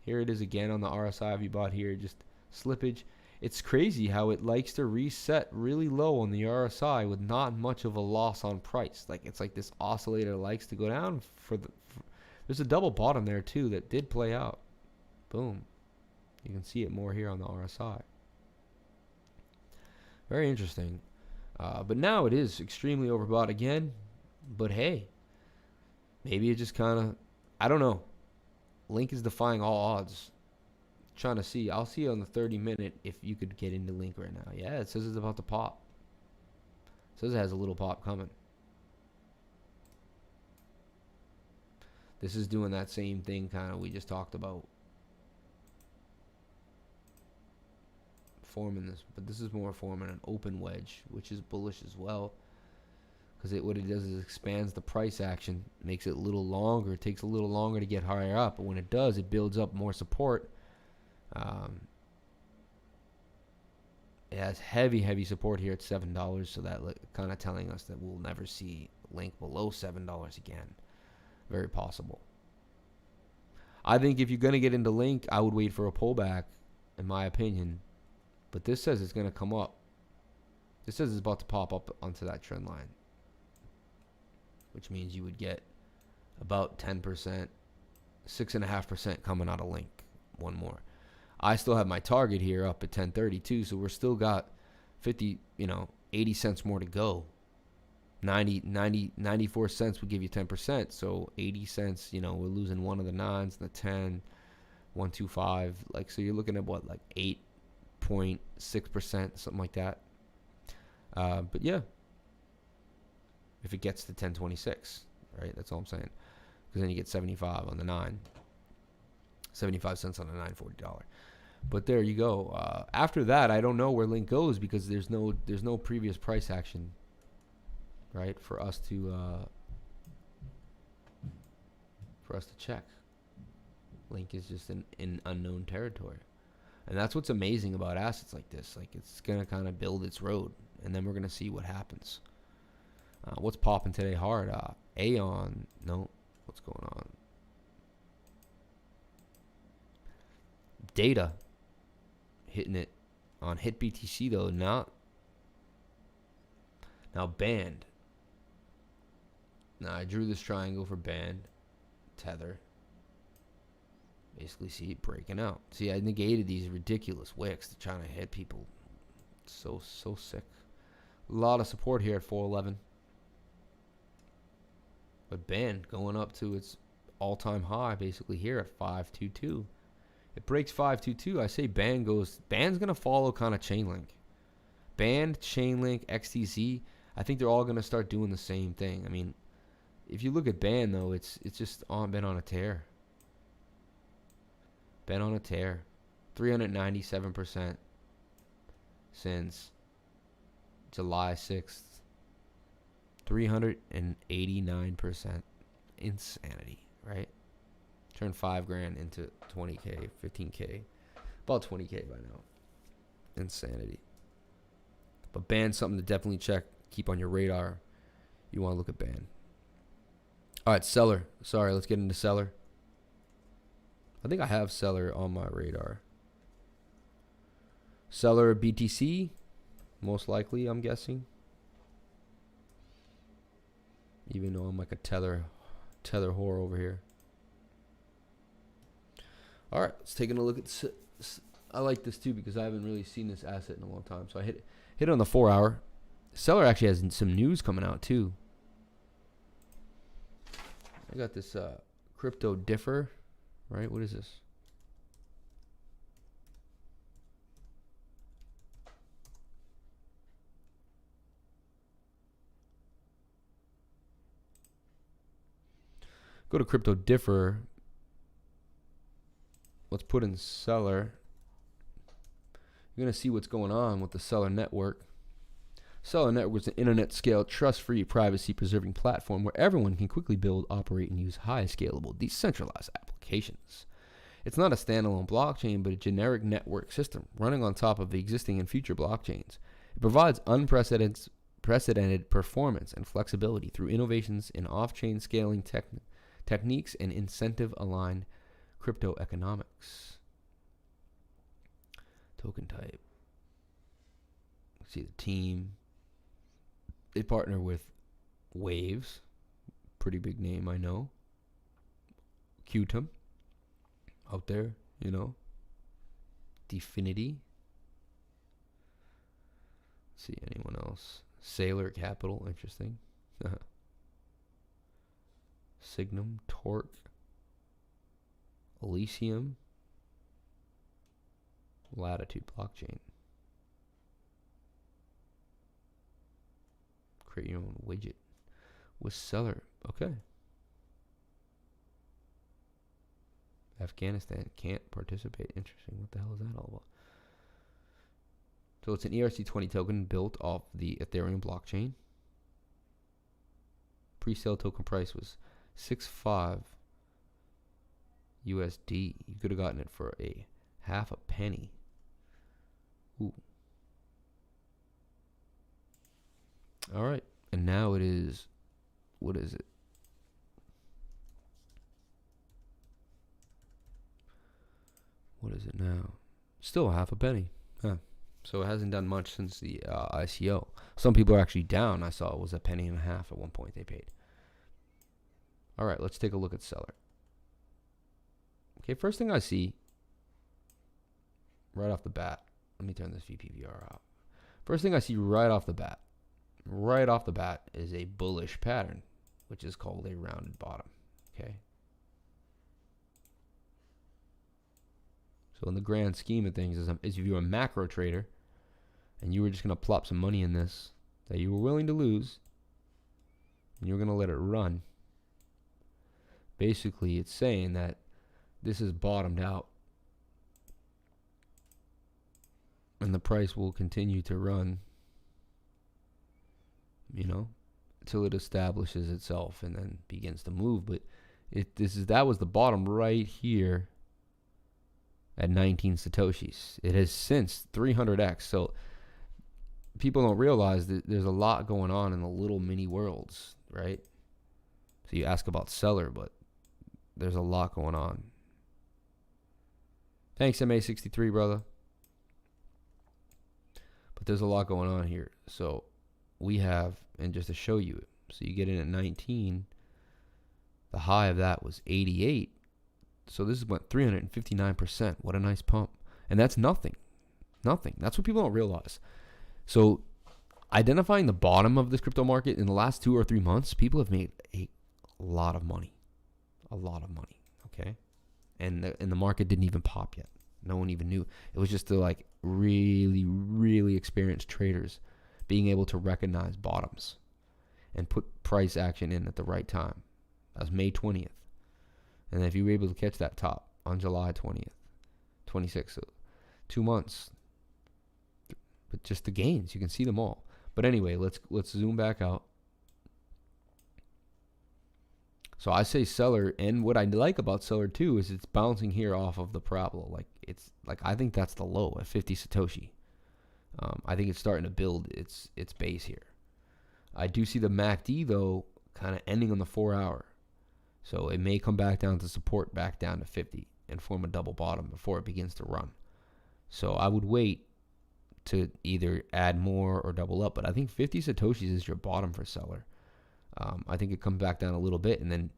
Here it is again on the RSI. If you bought here, just slippage. It's crazy how it likes to reset really low on the RSI with not much of a loss on price. It's like this oscillator likes to go down there's a double bottom there too that did play out. Boom. You can see it more here on the RSI. Very interesting. But now it is extremely overbought again. But hey, maybe it just kind of, I don't know. Link is defying all odds. Trying to see. I'll see on the 30-minute if you could get into Link right now. Yeah, it says it's about to pop. It says it has a little pop coming. This is doing that same thing kind of we just talked about. Forming this. But this is more forming an open wedge, which is bullish as well. Because what it does is expands the price action, makes it a little longer. It takes a little longer to get higher up. But when it does, it builds up more support. It has heavy support here at $7. So that kind of telling us that we'll never see Link below $7 again. Very possible. I think if you're going to get into Link, I would wait for a pullback, in my opinion. But this says it's going to come up. This says it's about to pop up onto that trend line, which means you would get about 10%, 6.5% coming out of Link. One more. I still have my target here up at 1032, so we're still got 80 cents more to go. 94 cents would give you 10%. So 80 cents, you know, we're losing one of the 9s and the 10, 125. Like, so you're looking at what, like 8.6%, something like that. But yeah, if it gets to 1026, right? That's all I'm saying. Because then you get 75 on the 9, 75 cents on the $940. But there you go. After that, I don't know where Link goes because there's no previous price action, right? For us to check. Link is just in unknown territory, and that's what's amazing about assets like this. Like, it's gonna kind of build its road, and then we're gonna see what happens. What's popping today hard? Aeon. No, what's going on? Data hitting it on hit BTC though. Now band. Now I drew this triangle for band, tether. Basically see it breaking out. See, I negated these ridiculous wicks to trying to hit people. So sick. A lot of support here at 411. But band going up to its all-time high basically here at 522. It breaks 522. I say band's going to follow kind of Chainlink. Band, Chainlink, XTZ, I think they're all going to start doing the same thing. I mean, if you look at band though, it's just been on a tear. Been on a tear. 397% since July 6th. 389%. Insanity, right? Turn $5,000 into 20K, 15K, about 20K by now. Insanity. But band's something to definitely check. Keep on your radar. You want to look at band. All right, seller. Sorry, let's get into seller. I think I have seller on my radar. Seller BTC, most likely, I'm guessing. Even though I'm like a tether whore over here. All right, let's take a look at. I like this too because I haven't really seen this asset in a long time. So I hit it on the 4 hour. Seller actually has some news coming out too. I got this crypto differ, right? What is this? Go to crypto differ. Let's put in seller. You're going to see what's going on with the seller network. Seller Network is an internet-scale, trust-free, privacy-preserving platform where everyone can quickly build, operate, and use high-scalable, decentralized applications. It's not a standalone blockchain, but a generic network system running on top of the existing and future blockchains. It provides unprecedented performance and flexibility through innovations in off-chain scaling techniques and incentive-aligned crypto economics. Token type. See the team. They partner with Waves, pretty big name, I know. Qtum, out there, you know. Definity. Let's see anyone else. Sailor Capital, interesting. Signum, Torque, Elysium, Latitude Blockchain. Create your own widget with seller. Okay. Afghanistan can't participate. Interesting. What the hell is that all about? So it's an ERC20 token built off the Ethereum blockchain. Pre-sale token price was 6.5 USD. You could have gotten it for a half a penny. Ooh. All right. And now it is, what is it? What is it now? Still half a penny. Huh. So it hasn't done much since the ICO. Some people are actually down. I saw it was a penny and a half at one point they paid. All right, let's take a look at seller. Okay, first thing I see right off the bat. Let me turn this VPVR off. First thing I see right off the bat. right off the bat is a bullish pattern, which is called a rounded bottom. Okay. So in the grand scheme of things, is if you're a macro trader and you were just going to plop some money in this that you were willing to lose, and you're going to let it run, basically it's saying that this is bottomed out and the price will continue to run, you know, until it establishes itself and then begins to move. But that was the bottom right here at 19 Satoshis. It has since 300x. So people don't realize that there's a lot going on in the little mini worlds, right? So you ask about seller, but there's a lot going on. Thanks, MA63, brother. But there's a lot going on here. So we have, and just to show you it, so you get in at 19, the high of that was 88. So this went 359%. What a nice pump. And that's nothing. Nothing. That's what people don't realize. So identifying the bottom of this crypto market in the last 2 or 3 months, people have made a lot of money. A lot of money. Okay. And the market didn't even pop yet. No one even knew. It was just the like really, really experienced traders being able to recognize bottoms and put price action in at the right time. That was May 20th. And if you were able to catch that top on July 20th, 26th, so 2 months. But just the gains, you can see them all. But anyway, let's zoom back out. So I say seller, and what I like about seller too is it's bouncing here off of the parabola. Like I think that's the low at 50 Satoshi. I think it's starting to build its base here. I do see the MACD though kind of ending on the 4 hour. So it may come back down to support back down to 50 and form a double bottom before it begins to run. So I would wait to either add more or double up. But I think 50 Satoshis is your bottom for seller. I think it comes back down a little bit. And then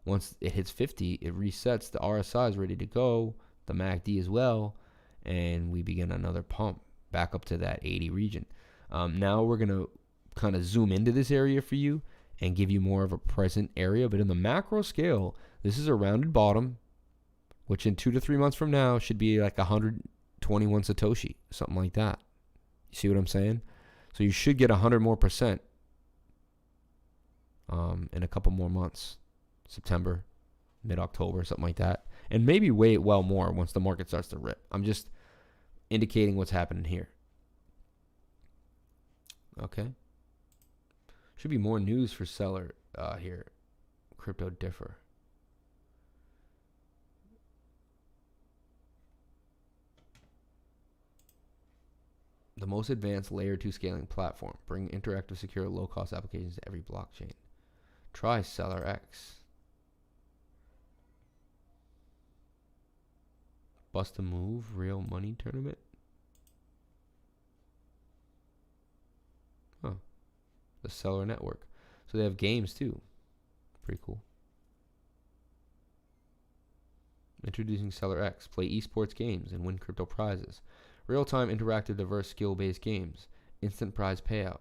once it hits 50, it resets. The RSI is ready to go. The MACD as well. And we begin another pump back up to that 80 region. Now we're going to kind of zoom into this area for you and give you more of a present area. But in the macro scale, this is a rounded bottom, which in 2 to 3 months from now should be like 121 Satoshi, something like that. You see what I'm saying? So you should get 100 more percent in a couple more months, September, mid-October, something like that. And maybe wait well more once the market starts to rip. I'm just indicating what's happening here. Okay. Should be more news for seller here. Crypto differ. The most advanced layer 2 scaling platform. Bring interactive, secure, low-cost applications to every blockchain. Try Seller X. Bust a move, real money tournament. Huh. The Seller Network. So they have games too. Pretty cool. Introducing Seller X. Play esports games and win crypto prizes. Real-time, interactive, diverse, skill-based games. Instant prize payout.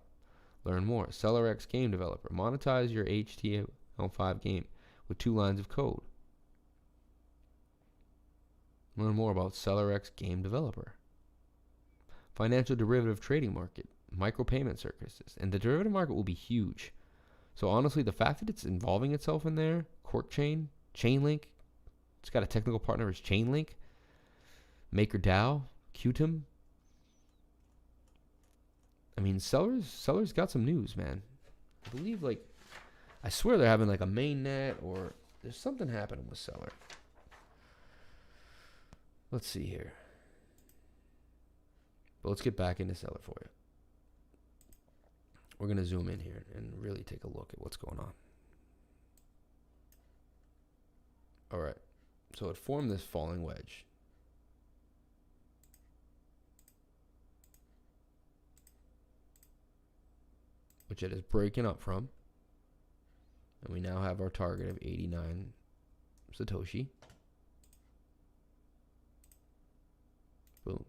Learn more. Seller X game developer. Monetize your HTML5 game with 2 lines of code. Learn more about Seller X game developer. Financial derivative trading market. Micropayment services. And the derivative market will be huge. So honestly, the fact that it's involving itself in there, Cork Chain, CHAINLINK, it's got a technical partner as CHAINLINK, MakerDAO, Qtum. I mean, sellers got some news, man. I believe, I swear they're having a mainnet, or there's something happening with seller. Let's see here. But let's get back into seller for you. We're going to zoom in here and really take a look at what's going on. All right. So it formed this falling wedge. Which it is breaking up from. And we now have our target of 89 Satoshi. Boom.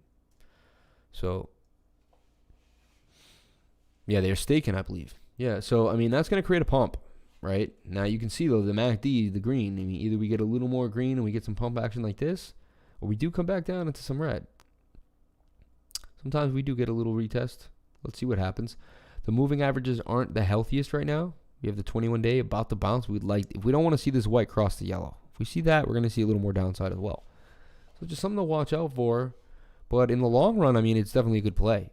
So Yeah, they're staking, I believe. Yeah, so, I mean, that's going to create a pump, right? Now, you can see, though, the MACD, the green. I mean, either we get a little more green and we get some pump action like this, or we do come back down into some red. Sometimes we do get a little retest. Let's see what happens. The moving averages aren't the healthiest right now. We have the 21-day about to bounce. If we don't want to see this white cross the yellow. If we see that, we're going to see a little more downside as well. So just something to watch out for. But in the long run, I mean, it's definitely a good play.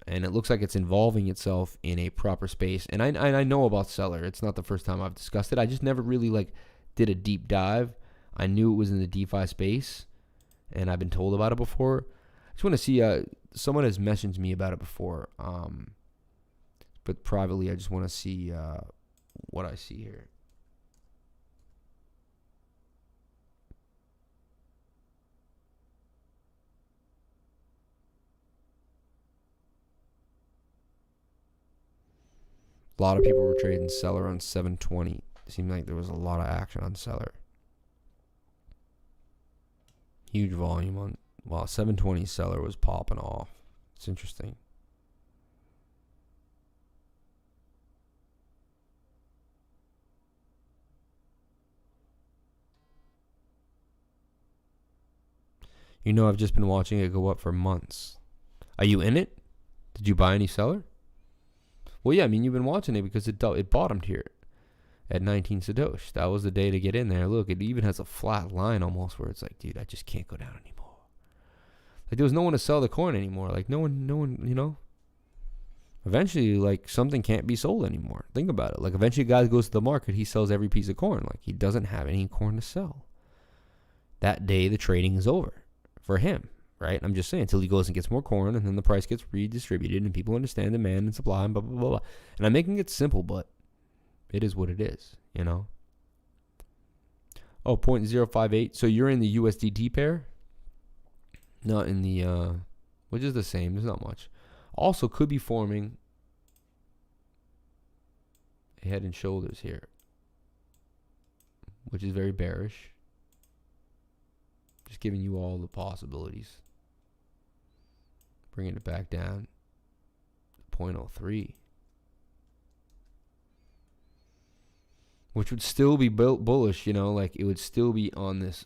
And it looks like it's involving itself in a proper space. And I know about Seller. It's not the first time I've discussed it. I just never really did a deep dive. I knew it was in the DeFi space, and I've been told about it before. I just want to see. Someone has messaged me about it before, but privately, I just want to see what I see here. A lot of people were trading Seller on 720. It seemed like there was a lot of action on Seller. Huge volume on, while 720 Seller was popping off. It's interesting. You know, I've just been watching it go up for months. Are you in it? Did you buy any Seller? Well, yeah, I mean, you've been watching it because it bottomed here at 19 Satoshi. That was the day to get in there. Look, it even has a flat line almost where it's like, dude, I just can't go down anymore. Like, there was no one to sell the coin anymore. Like, no one, you know. Eventually, like, something can't be sold anymore. Think about it. Like, eventually a guy goes to the market, he sells every piece of coin. Like, he doesn't have any coin to sell. That day, the trading is over for him. Right? I'm just saying, until he goes and gets more corn, and then the price gets redistributed, and people understand demand and supply, and blah, blah, blah, blah. And I'm making it simple, but it is what it is, you know? Oh, 0.058. So you're in the USDT pair? Not in the, which is the same. There's not much. Also could be forming a head and shoulders here, which is very bearish. Just giving you all the possibilities. Bringing it back down to 0.03. Which would still be bullish, you know, like it would still be on this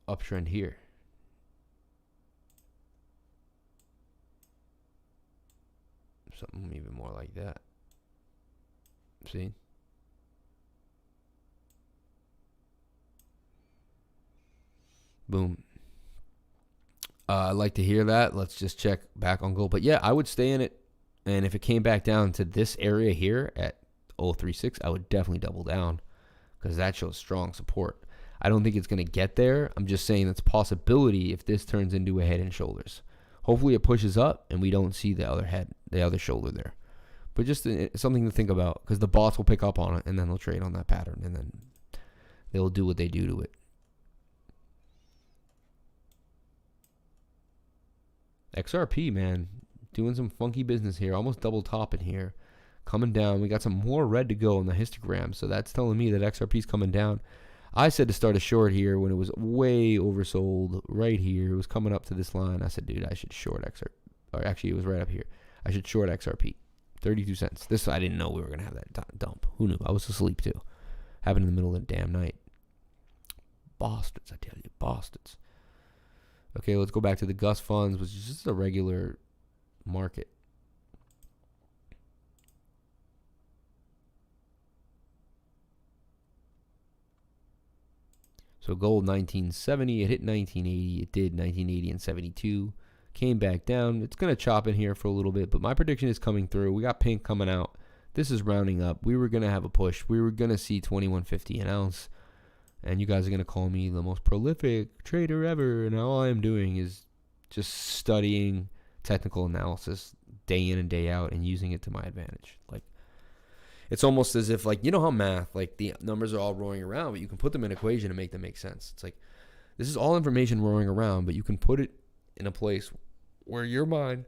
uptrend here. Something even more like that. See? Boom. I'd like to hear that. Let's just check back on gold. But yeah, I would stay in it. And if it came back down to this area here at 0.36, I would definitely double down because that shows strong support. I don't think it's going to get there. I'm just saying that's a possibility if this turns into a head and shoulders. Hopefully it pushes up and we don't see the other shoulder there. But just something to think about because the bots will pick up on it and then they'll trade on that pattern and then they'll do what they do to it. XRP, man, doing some funky business here. Almost double topping here. Coming down. We got some more red to go on the histogram. So that's telling me that XRP is coming down. I said to start a short here when it was way oversold right here. It was coming up to this line. I said, dude, I should short XRP. Or actually, it was right up here. I should short XRP. 32 cents. This, I didn't know we were going to have that dump. Who knew? I was asleep too. Happened in the middle of the damn night. Bastards, I tell you. Bastards. Okay, let's go back to the Gus funds, which is just a regular market. So gold 1970, it hit 1980, it did 1980 and 72, came back down. It's going to chop in here for a little bit, but my prediction is coming through. We got pink coming out. This is rounding up. We were going to have a push. We were going to see 21.50 an ounce. And you guys are going to call me the most prolific trader ever. And all I am doing is just studying technical analysis day in and day out and using it to my advantage. Like, it's almost as if, like, you know how math, like, the numbers are all roaring around, but you can put them in an equation and make them make sense. It's like, this is all information roaring around, but you can put it in a place where your mind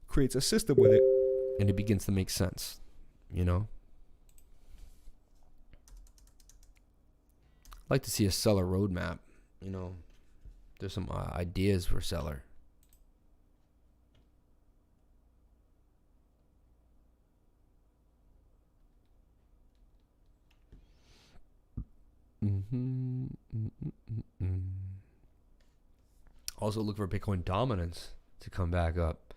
creates a system with it and it begins to make sense, you know? I'd like to see a seller roadmap. You know, there's some ideas for seller. Also look for Bitcoin dominance to come back up.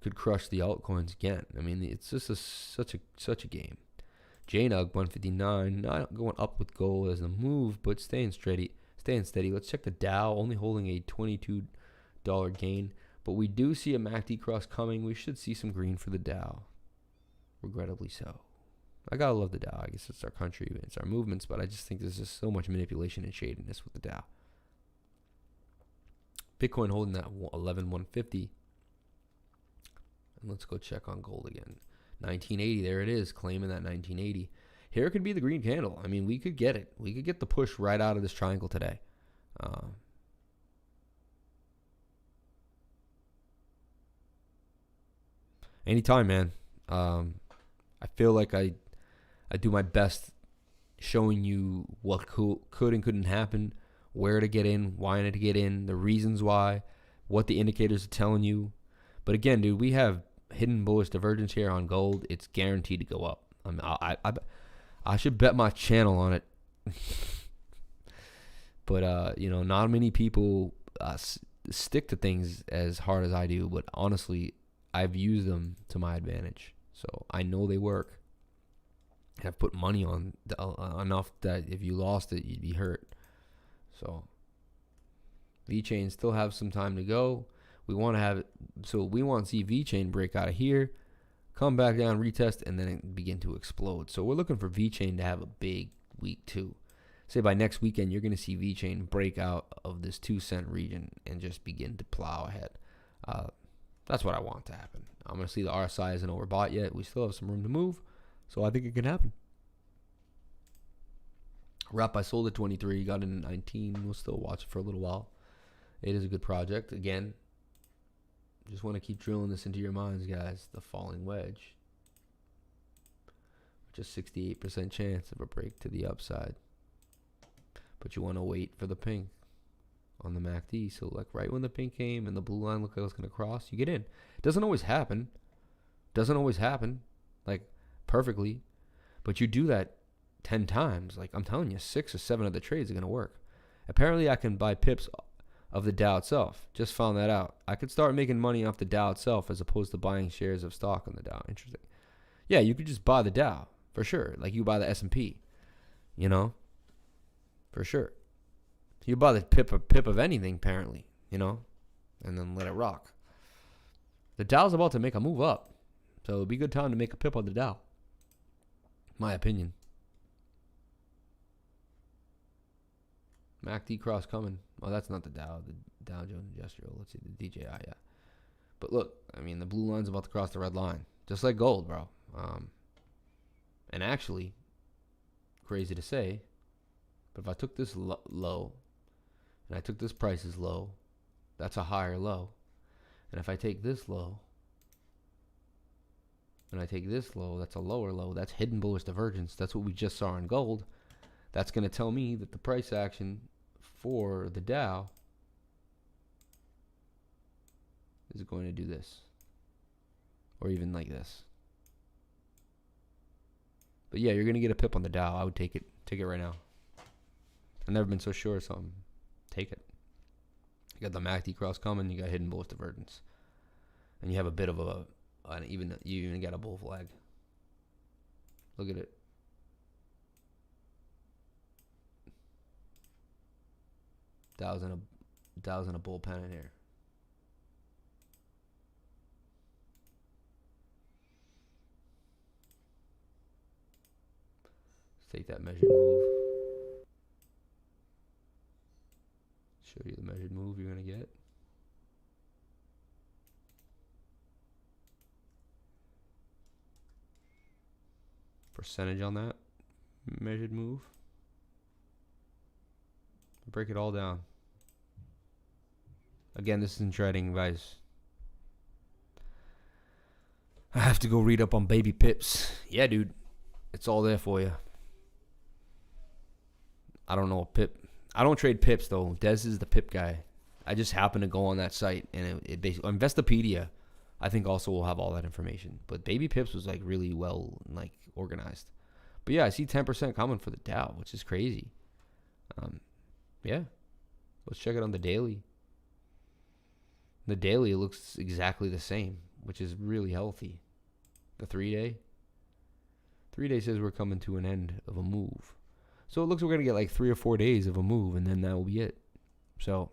Could crush the altcoins again. I mean, it's just such a game. JNUG 159, not going up with gold as a move, but staying steady. Let's check the Dow, only holding a $22 gain, but we do see a MACD cross coming. We should see some green for the Dow, regrettably so. I gotta love the Dow. I guess it's our country, it's our movements, but I just think there's just so much manipulation and shadiness with the Dow. Bitcoin holding that 11,150. And let's go check on gold again. 1980, there it is, claiming that 1980. Here could be the green candle. I mean, we could get it. We could get the push right out of this triangle today. Anytime, man. I feel like I do my best showing you what could and couldn't happen, where to get in, why not to get in, the reasons why, what the indicators are telling you. But again, dude, we have hidden bullish divergence here on gold. It's guaranteed to go up. I mean, I should bet my channel on it. But you know, not many people stick to things as hard as I do. But honestly, I've used them to my advantage, so I know they work. I've put money on enough that if you lost it, you'd be hurt. So VeChain still have some time to go. We want to have it, so we want to see VeChain break out of here, come back down, retest, and then it begin to explode. So we're looking for VeChain to have a big week too. Say by next weekend, you're going to see VeChain break out of this 2-cent region and just begin to plow ahead. That's what I want to happen. I'm going to see the RSI isn't overbought yet. We still have some room to move, so I think it can happen. Rep, I sold at 23, got in at 19. We'll still watch it for a little while. It is a good project. Again, just want to keep drilling this into your minds, guys. The falling wedge, just 68% chance of a break to the upside. But you want to wait for the pink on the MACD. So like right when the pink came and the blue line looked like it was going to cross, you get in. It doesn't always happen. Like perfectly. But you do that 10 times. Like I'm telling you, 6 or 7 of the trades are going to work. Apparently I can buy pips of the Dow itself. Just found that out. I could start making money off the Dow itself as opposed to buying shares of stock on the Dow. Interesting. Yeah, you could just buy the Dow for sure. Like you buy the S&P, you know, for sure. You buy the pip of anything apparently, you know, and then let it rock. The Dow's about to make a move up, so it'd be a good time to make a pip on the Dow. My opinion. MACD cross coming. Oh, that's not the Dow. The Dow Jones Industrial. Let's see the DJI. Yeah. But look, I mean, the blue line's about to cross the red line, just like gold, bro. And actually, crazy to say, but if I took this low, and I took this price as low, that's a higher low. And if I take this low, and I take this low, that's a lower low. That's hidden bullish divergence. That's what we just saw in gold. That's going to tell me that the price action for the Dow is going to do this, or even like this. But yeah, you're going to get a pip on the Dow. I would take it. Take it right now. I've never been so sure of something. Take it. You got the MACD cross coming. You got hidden bullish divergence, and you have a bit of you even got a bull flag. Look at it. Dow's in a bull pen in here. Let's take that measured move. Show you the measured move you're gonna get. Percentage on that measured move. Break it all down. Again, this isn't trading, guys. I have to go read up on baby pips. Yeah, dude. It's all there for you. I don't know a pip. I don't trade pips, though. Dez is the pip guy. I just happen to go on that site, and it basically Investopedia, I think, also will have all that information. But baby pips was like really well like organized. But yeah, I see 10% coming for the Dow, which is crazy. Yeah. Let's check it on the daily. The daily, it looks exactly the same, which is really healthy. The 3-day. 3-day says we're coming to an end of a move. So it looks like we're going to get like 3 or 4 days of a move, and then that will be it. So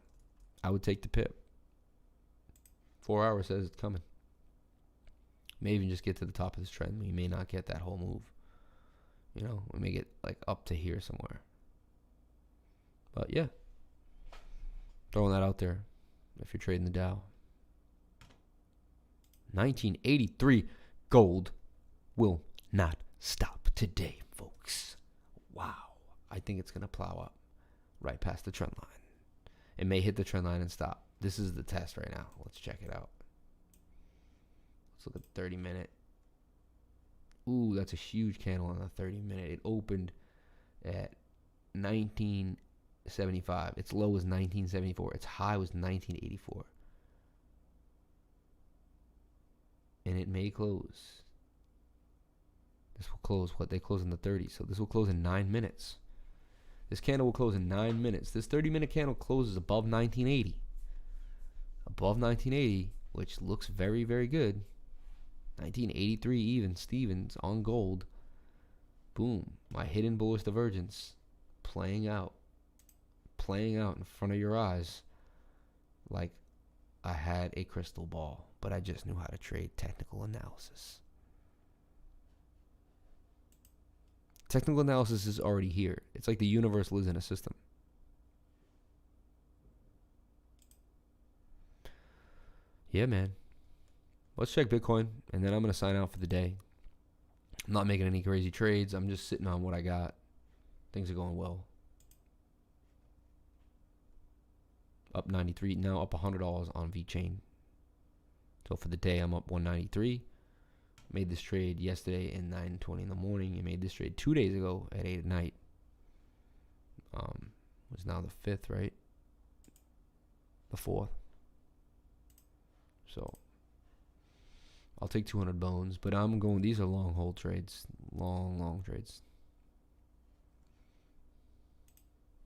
I would take the pip. 4 hours says it's coming. May even just get to the top of this trend. We may not get that whole move. You know, we may get like up to here somewhere. But yeah, throwing that out there if you're trading the Dow. 1983 gold will not stop today, folks. Wow. I think it's going to plow up right past the trend line. It may hit the trend line and stop. This is the test right now. Let's check it out. Let's look at the 30-minute. Ooh, that's a huge candle on the 30-minute. It opened at 1975. Its low was 1974. Its high was 1984. And it may close. This will close what they close in the 30s. So this will close in 9 minutes. This candle will close in 9 minutes. This 30-minute candle closes above 1980. Above 1980, which looks very, very good. 1983 even Stevens on gold. Boom. My hidden bullish divergence playing out in front of your eyes like I had a crystal ball, but I just knew how to trade technical analysis. Technical analysis is already here. It's like the universe lives in a system. Yeah, man. Let's check Bitcoin, and then I'm going to sign out for the day. I'm not making any crazy trades. I'm just sitting on what I got. Things are going well. Up 93, now up $100 on VeChain. So for the day, I'm up 193. Made this trade yesterday at 9:20 in the morning. I made this trade 2 days ago at 8 at night. It's now the 5th, right? The 4th. So I'll take 200 bones, but I'm going, these are long hold trades. Long trades.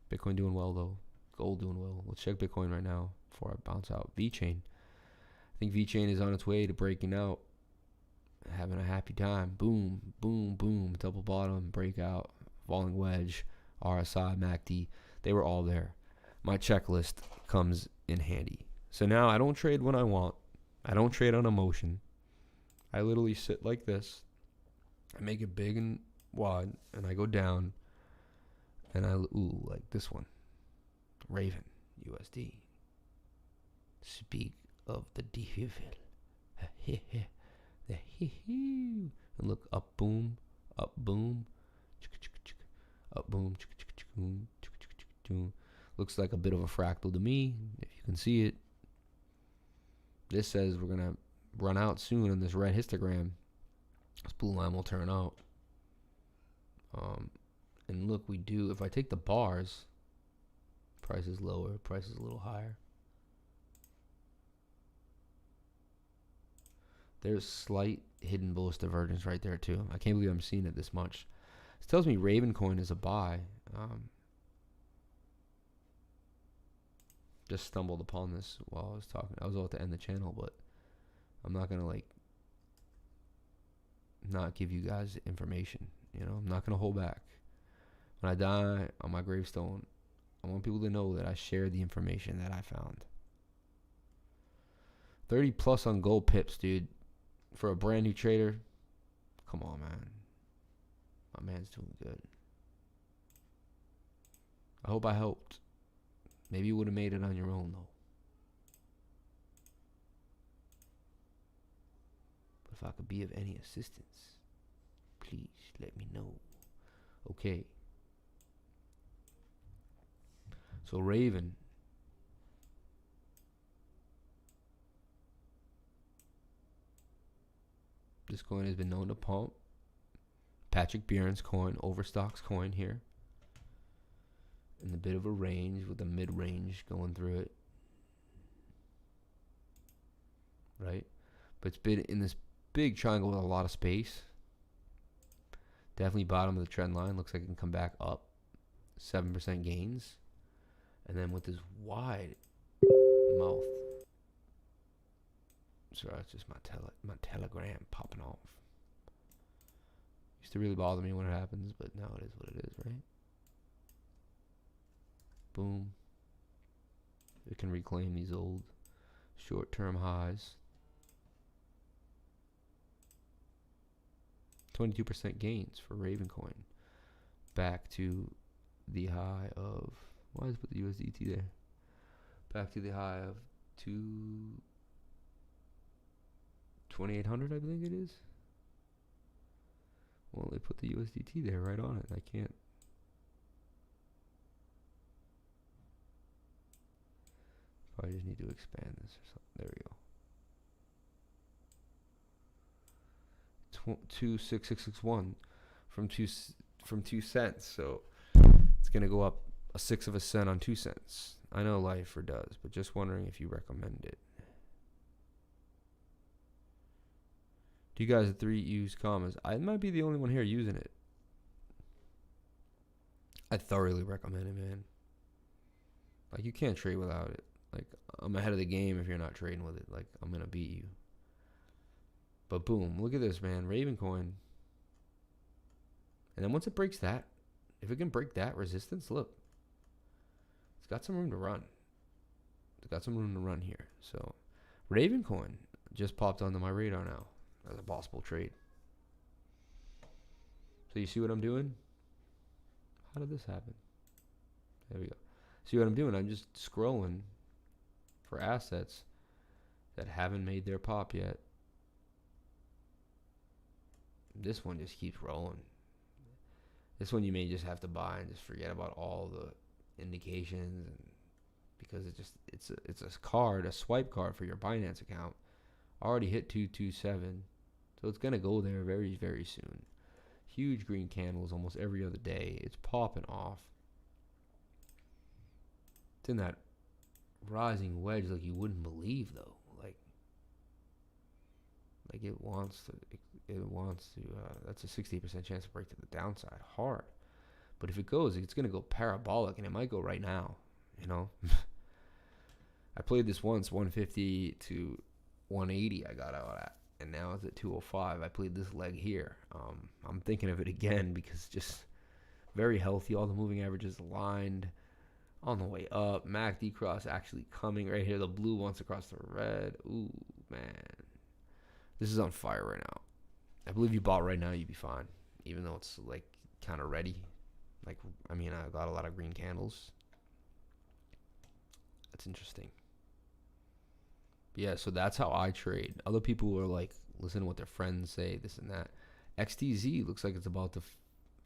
Bitcoin doing well though. Gold doing well. Let's check Bitcoin right now before I bounce out. VeChain. I think VeChain is on its way to breaking out. Having a happy time. Boom, boom, boom. Double bottom, breakout, falling wedge, RSI, MACD. They were all there. My checklist comes in handy. So now I don't trade when I want. I don't trade on emotion. I literally sit like this. I make it big and wide, and I go down. And ooh, like this one. Raven, USD. Speak of the devil. And look, up, boom, up, boom, up, boom. Looks like a bit of a fractal to me, if you can see it. This says we're going to run out soon on this red histogram. This blue line will turn out. And look, we do, if I take the bars, price is lower, price is a little higher. There's slight hidden bullish divergence right there too. I can't believe I'm seeing it this much. This tells me Raven coin is a buy. Just stumbled upon this while I was talking. I was about to end the channel, but I'm not gonna like not give you guys information. You know, I'm not gonna hold back. When I die on my gravestone, I want people to know that I shared the information that I found. 30 plus on gold pips, dude. For a brand new trader, come on, man. My man's doing good. I hope I helped. Maybe you would have made it on your own, though. But if I could be of any assistance, please let me know. Okay. So Raven. This coin has been known to pump. Patrick Bjorn's coin, Overstock's coin here. In a bit of a range with a mid-range going through it. Right? But it's been in this big triangle with a lot of space. Definitely bottom of the trend line. Looks like it can come back up. 7% gains. And then with this wide mouth. Sorry, it's just my Telegram popping off. Used to really bother me when it happens, but now it is what it is, right? Boom. It can reclaim these old short-term highs. 22% gains for Ravencoin. Back to the high of, why did I put the USDT there? Back to the high of 2,800, I think it is. Well, they put the USDT there right on it. I can't. Probably just need to expand this or something. There we go. 26661 from 2 cents. So it's gonna go up a 1/6 of a cent on 2 cents. I know Lifer does, but just wondering if you recommend it. Do you guys at 3 use commas? I might be the only one here using it. I thoroughly recommend it, man. Like, you can't trade without it. Like, I'm ahead of the game if you're not trading with it. Like, I'm gonna beat you. But boom, look at this, man. Ravencoin. And then once it breaks that, if it can break that resistance, look. It's got some room to run. It's got some room to run here. So, Ravencoin just popped onto my radar now as a possible trade. So you see what I'm doing? How did this happen? There we go. See what I'm doing? I'm just scrolling for assets that haven't made their pop yet. This one just keeps rolling. This one you may just have to buy and just forget about all the indications, and because it's a card, a swipe card for your Binance account. Already hit 227, so it's gonna go there very, very soon. Huge green candles almost every other day. It's popping off. It's in that rising wedge like you wouldn't believe, though. Like it wants to. That's a 60% chance to break to the downside hard. But if it goes, it's gonna go parabolic, and it might go right now. You know. I played this once, 150 to 180. I got out at, and now it's at 205. I played this leg here. I'm thinking of it again because just very healthy. All the moving averages aligned on the way up. MACD cross actually coming right here. The blue wants to cross the red. Ooh, man. This is on fire right now. I believe you bought right now, you'd be fine. Even though it's like kind of ready. Like, I mean, I got a lot of green candles. That's interesting. Yeah, so that's how I trade. Other people are like, listen to what their friends say, this and that. XTZ looks like it's about to...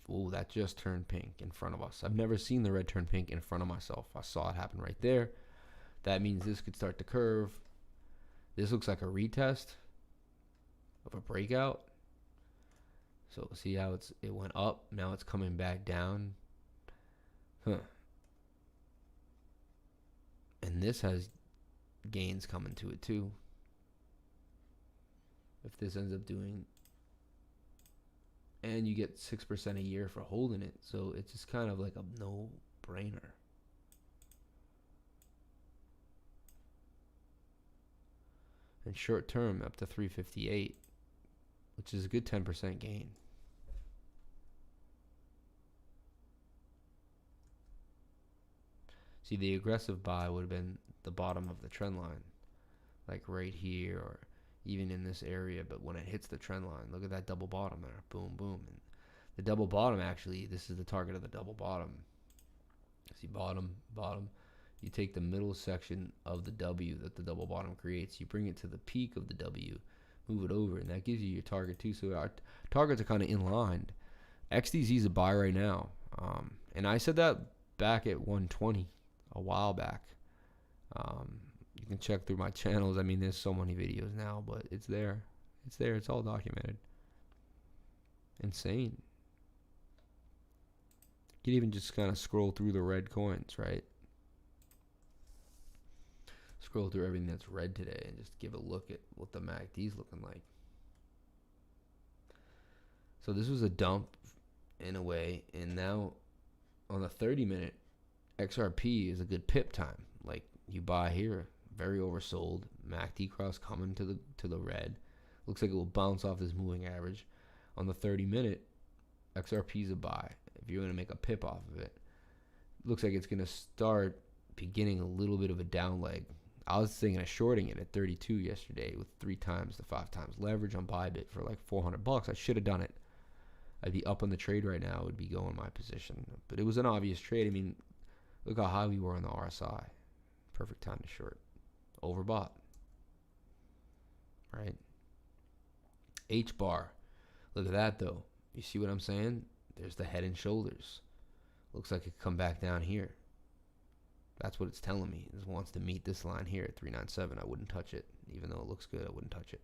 Oh, that just turned pink in front of us. I've never seen the red turn pink in front of myself. I saw it happen right there. That means this could start to curve. This looks like a retest of a breakout. So see how it went up. Now it's coming back down. And this has gains coming to it too. If this ends up doing, and you get 6% a year for holding it, so it's just kind of like a no-brainer. And short term up to 358, which is a good 10% gain. See, the aggressive buy would have been the bottom of the trend line, like right here or even in this area. But when it hits the trend line, look at that double bottom there. Boom, boom. And the double bottom, actually, this is the target of the double bottom. See, bottom, bottom. You take the middle section of the W that the double bottom creates. You bring it to the peak of the W, move it over, and that gives you your target too. So our targets are kind of in line. XDZ is a buy right now. And I said that back at 120 a while back. You can check through my channels. I mean, there's so many videos now, but it's there. It's there. It's all documented. Insane. You can even just kind of scroll through the red coins, right? Scroll through everything that's red today and just give a look at what the MACD's looking like. So this was a dump in a way, and now on the 30-minute, XRP is a good pip time. Like, you buy here, very oversold. MACD cross coming to the red. Looks like it will bounce off this moving average. On the 30-minute, XRP is a buy. If you're going to make a pip off of it, looks like it's going to start beginning a little bit of a down leg. I was thinking of shorting it at 32 yesterday with 3 times to 5 times leverage on Bybit for like $400. I should have done it. I'd be up on the trade right now. It would be going my position. But it was an obvious trade. I mean, look how high we were on the RSI. Perfect time to short. Overbought. Right? H-bar. Look at that, though. You see what I'm saying? There's the head and shoulders. Looks like it could come back down here. That's what it's telling me. It wants to meet this line here at 397. I wouldn't touch it. Even though it looks good, I wouldn't touch it.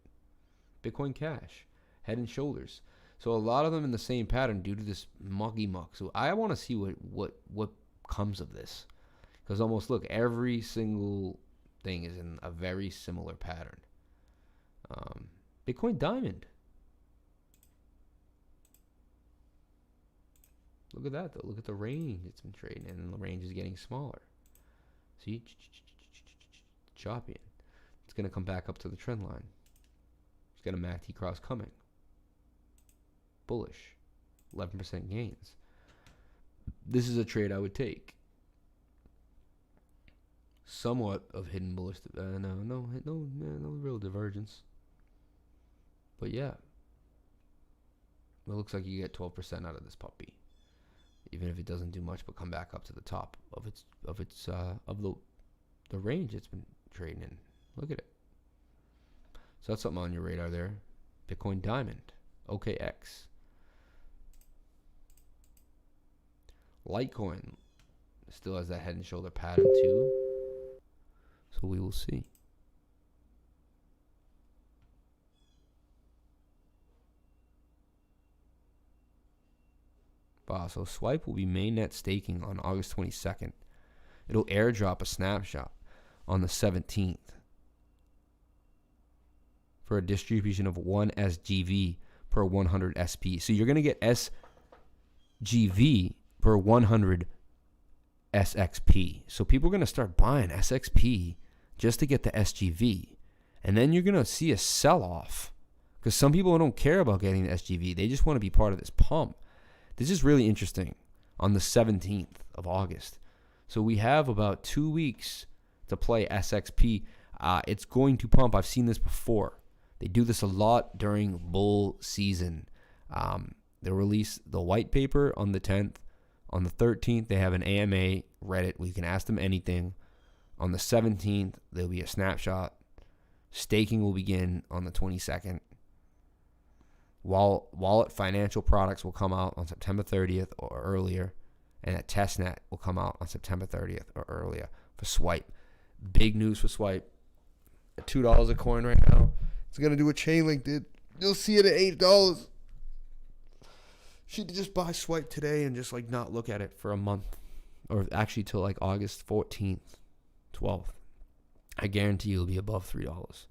Bitcoin Cash. Head and shoulders. So a lot of them in the same pattern due to this muggy muck. So I want to see what comes of this. Because almost, look, every single thing is in a very similar pattern. Bitcoin Diamond. Look at that, though. Look at the range it's been trading in, and the range is getting smaller. See? Choppy. It's going to come back up to the trend line. It's got a MACD cross coming. Bullish. 11% gains. This is a trade I would take. Somewhat of hidden bullish. No real divergence. But yeah. It looks like you get 12% out of this puppy. Even if it doesn't do much but come back up to the top of the range it's been trading in. Look at it. So that's something on your radar there. Bitcoin Diamond. OKX. Litecoin still has that head and shoulder pattern too. So we will see. Wow, so Swipe will be mainnet staking on August 22nd. It'll airdrop a snapshot on the 17th for a distribution of 1 SGV per 100 SP. So you're going to get SGV per 100 SXP. So people are going to start buying SXP just to get the SGV. And then you're going to see a sell-off because some people don't care about getting the SGV. They just want to be part of this pump. This is really interesting on the 17th of August. So we have about 2 weeks to play SXP. It's going to pump. I've seen this before. They do this a lot during bull season. They'll release the white paper on the 10th. On the 13th, they have an AMA Reddit where you can ask them anything. On the 17th, there'll be a snapshot. Staking will begin on the 22nd. Wallet financial products will come out on September 30th or earlier, and a testnet will come out on September 30th or earlier for Swipe. Big news for Swipe. At $2 a coin right now. It's going to do what CHAINLINK did. You'll see it at $8. Should just buy Swipe today and just like not look at it for a month, or actually till like August 14th, 12th. I guarantee you'll be above $3.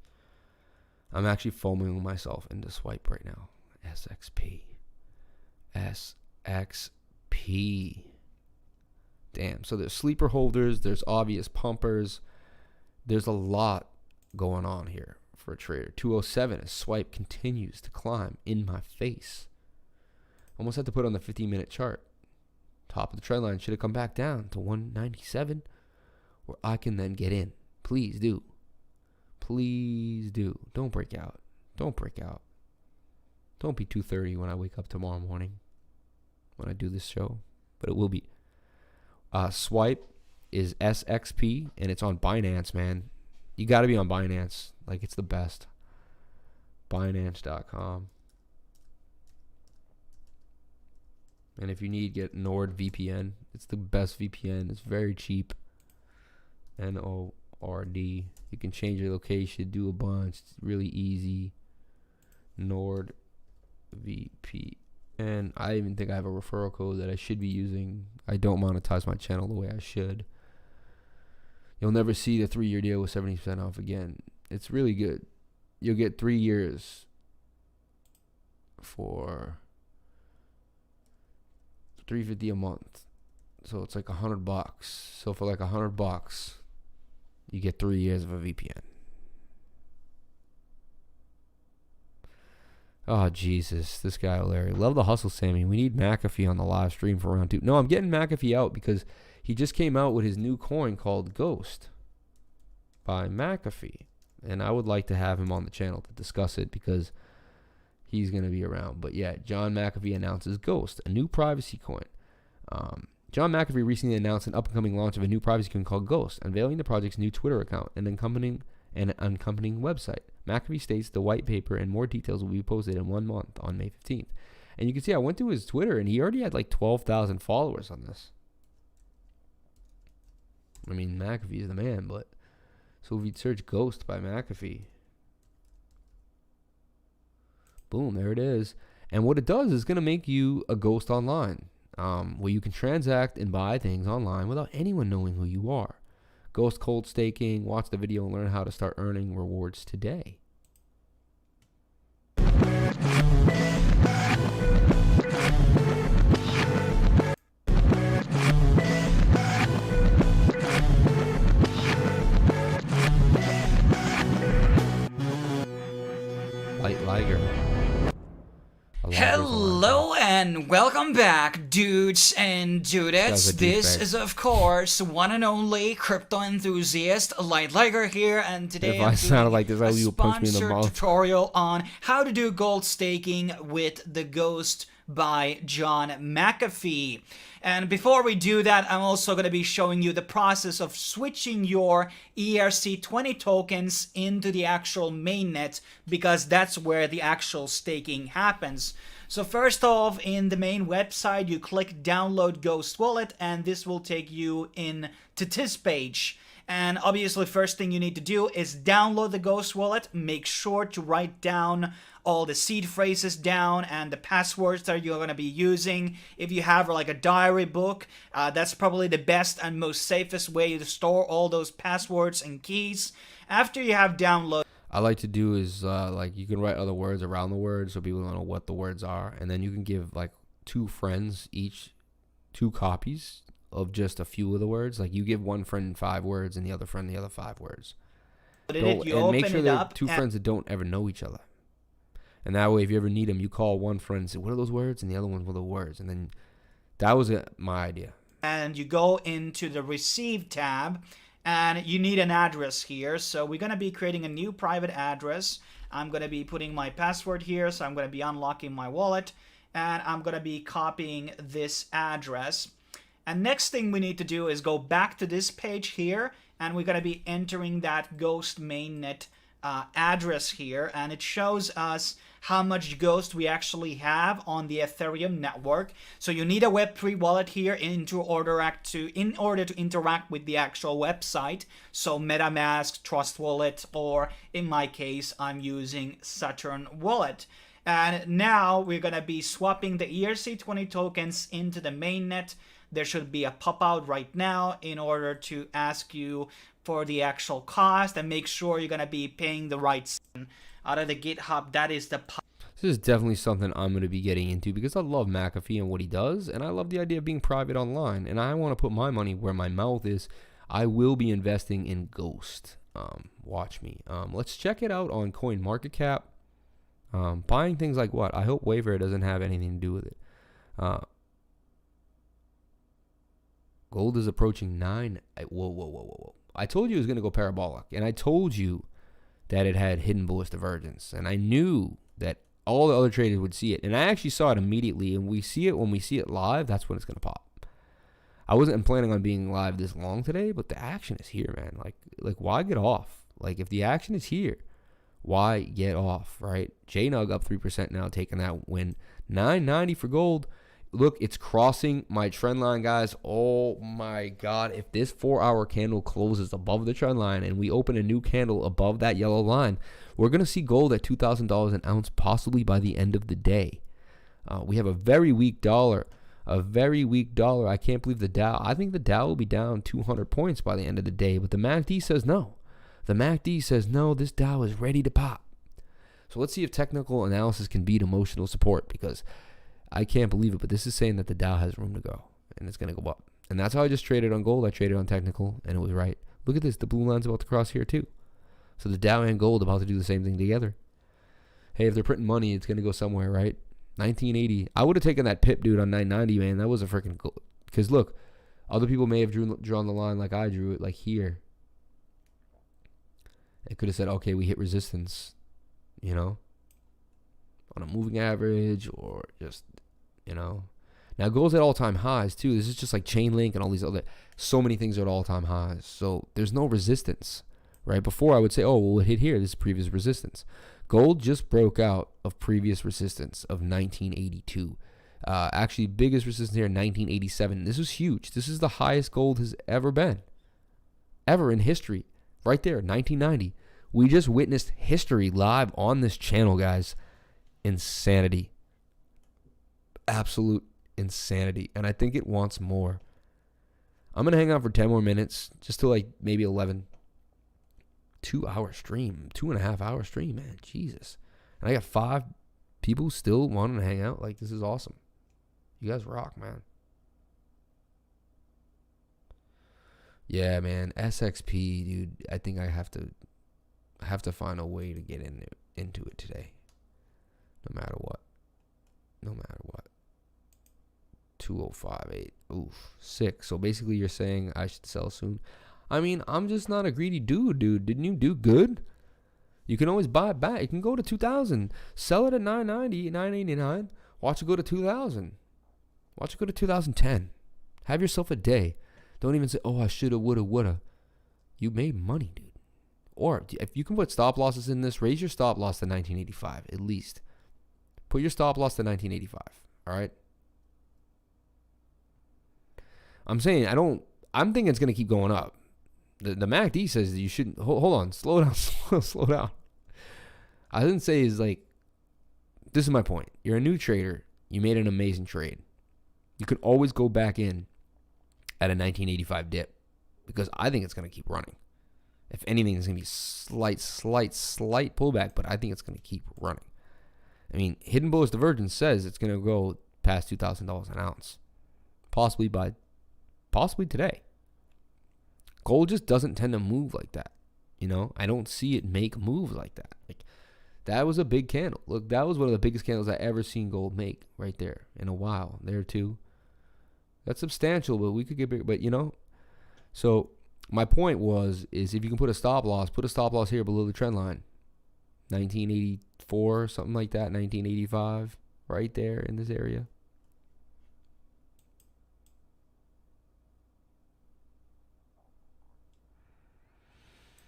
I'm actually foaming myself into Swipe right now. SXP. Damn. So there's sleeper holders. There's obvious pumpers. There's a lot going on here for a trader. 207 as Swipe continues to climb in my face. Almost had to put on the 15-minute chart. Top of the trend line should have come back down to 197 where I can then get in. Please do. Please do. Don't break out. Don't break out. Don't be 2:30 when I wake up tomorrow morning when I do this show. But it will be. Swipe is SXP, and it's on Binance, man. You got to be on Binance. Like, it's the best. Binance.com. And if you need, get NordVPN. It's the best VPN. It's very cheap. NORD. You can change your location, do a bunch. It's really easy. NordVPN. I even think I have a referral code that I should be using. I don't monetize my channel the way I should. You'll never see the 3-year deal with 70% off again. It's really good. You'll get 3 years for $350 a month. So it's like $100. So for like $100, you get 3 years of a VPN. Oh, Jesus. This guy, Larry. Love the hustle, Sammy. We need McAfee on the live stream for round 2. No, I'm getting McAfee out because he just came out with his new coin called Ghost by McAfee. And I would like to have him on the channel to discuss it because he's going to be around. But yeah, John McAfee announces Ghost, a new privacy coin. John McAfee recently announced an upcoming launch of a new privacy coin called Ghost, unveiling the project's new Twitter account and accompanying website. McAfee states the white paper and more details will be posted in 1 month on May 15th. And you can see I went to his Twitter and he already had like 12,000 followers on this. I mean, McAfee is the man, but so if you search Ghost by McAfee, boom, there it is. And what it does is going to make you a ghost online, where you can transact and buy things online without anyone knowing who you are. Ghost cold staking. Watch the video and learn how to start earning rewards today. Liger. Hello and welcome back, dudes and dudettes. This is, of course, one and only crypto enthusiast Light Liger here, and today if I sounded like this, I would punch me in the mouth. Tutorial on how to do gold staking with the Ghost by John McAfee. And before we do that, I'm also going to be showing you the process of switching your ERC20 tokens into the actual mainnet, because that's where the actual staking happens. So first off, in the main website, you click download Ghost Wallet, and this will take you in to this page. And obviously, first thing you need to do is download the Ghost Wallet. Make sure to write down all the seed phrases down and the passwords that you're going to be using. If you have like a diary book, that's probably the best and most safest way to store all those passwords and keys. After you have downloaded, I like to do is like you can write other words around the words so people don't know what the words are, and then you can give like 2 friends each 2 copies of just a few of the words. Like you give one friend 5 words and the other friend the other 5 words. And make sure they're 2 friends that don't ever know each other. And that way, if you ever need them, you call one friend and say, what are those words? And the other one, what are the words? And then that was my idea. And you go into the Receive tab, and you need an address here. So we're going to be creating a new private address. I'm going to be putting my password here. So I'm going to be unlocking my wallet, and I'm going to be copying this address. And next thing we need to do is go back to this page here, and we're going to be entering that Ghost mainnet address here, and it shows us how much Ghost we actually have on the Ethereum network. So you need a Web3 wallet here in order to interact with the actual website. So MetaMask, Trust Wallet, or in my case, I'm using Saturn Wallet. And now we're going to be swapping the ERC20 tokens into the mainnet. There should be a pop-out right now in order to ask you for the actual cost, and make sure you're going to be paying the right out of the GitHub. That is the This is definitely something I'm going to be getting into because I love McAfee and what he does, and I love the idea of being private online, and I want to put my money where my mouth is. I will be investing in Ghost. Watch me. Let's check it out on CoinMarketCap. Buying things like what? I hope Wayfair doesn't have anything to do with it. Gold is approaching 9. Whoa. I told you it was going to go parabolic, and I told you that it had hidden bullish divergence, and I knew that all the other traders would see it, and I actually saw it immediately, and we see it when we see it live. That's when it's going to pop. I wasn't planning on being live this long today, but the action is here, man. Like why get off? Like, if the action is here, why get off, right? JNUG up 3% now, taking that win. 990 for gold. Look, it's crossing my trend line, guys. Oh my God. If this 4-hour candle closes above the trend line and we open a new candle above that yellow line, we're going to see gold at $2,000 an ounce, possibly by the end of the day. We have a very weak dollar. I can't believe the Dow. I think the Dow will be down 200 points by the end of the day, but the MACD says no. The MACD says no, this Dow is ready to pop. So let's see if technical analysis can beat emotional support, because I can't believe it, but this is saying that the Dow has room to go, and it's going to go up. And that's how I just traded on gold. I traded on technical, and it was right. Look at this. The blue line's about to cross here too. So the Dow and gold about to do the same thing together. Hey, if they're printing money, it's going to go somewhere, right? 1980. I would have taken that pip, dude, on 990, man. That was a freaking gold. Because look, other people may have drawn the line like I drew it, like here. It could have said, okay, we hit resistance, you know, on a moving average or just, you know. Now, gold's at all-time highs, too. This is just like CHAINLINK and all these other, so many things are at all-time highs. So there's no resistance, right? Before I would say, oh, well, it hit here. This is previous resistance. Gold just broke out of previous resistance of 1982. Actually, biggest resistance here in 1987. This was huge. This is the highest gold has ever been, ever in history. Right there, 1990. We just witnessed history live on this channel, guys. Insanity. Absolute insanity. And I think it wants more. I'm going to hang out for 10 more minutes, just to like maybe 11. 2-hour stream. 2.5-hour stream, man. Jesus. And I got 5 people still wanting to hang out. Like, this is awesome. You guys rock, man. Yeah, man. SXP, dude. I think I have to find a way to get into it today. No matter what. No matter what. 2058. Oof. Sick. So basically you're saying I should sell soon. I mean, I'm just not a greedy dude. Didn't you do good? You can always buy it back. You can go to 2000. Sell it at 990, 989. Watch it go to 2000. Watch it go to 2010. Have yourself a day. Don't even say, oh, I shoulda, woulda. You made money, dude. Or if you can put stop losses in this, raise your stop loss to 1985 at least. Put your stop loss to 1985. All right. I'm saying I'm thinking it's gonna keep going up. The MACD says that you shouldn't. Hold on. Slow down. Slow down. I didn't say is like. This is my point. You're a new trader. You made an amazing trade. You can always go back in at a 1985 dip because I think it's going to keep running. If anything, it's going to be slight pullback, but I think it's going to keep running. I mean, hidden bullish divergence says it's going to go past $2,000 an ounce, possibly today. Gold just doesn't tend to move like that. You know, I don't see it make moves like that. Like that was a big candle. Look, that was one of the biggest candles I ever seen gold make right there in a while. There too. That's substantial, but we could get bigger. But you know, so my point is if you can put a stop loss here below the trend line, 1984, something like that, 1985, right there in this area.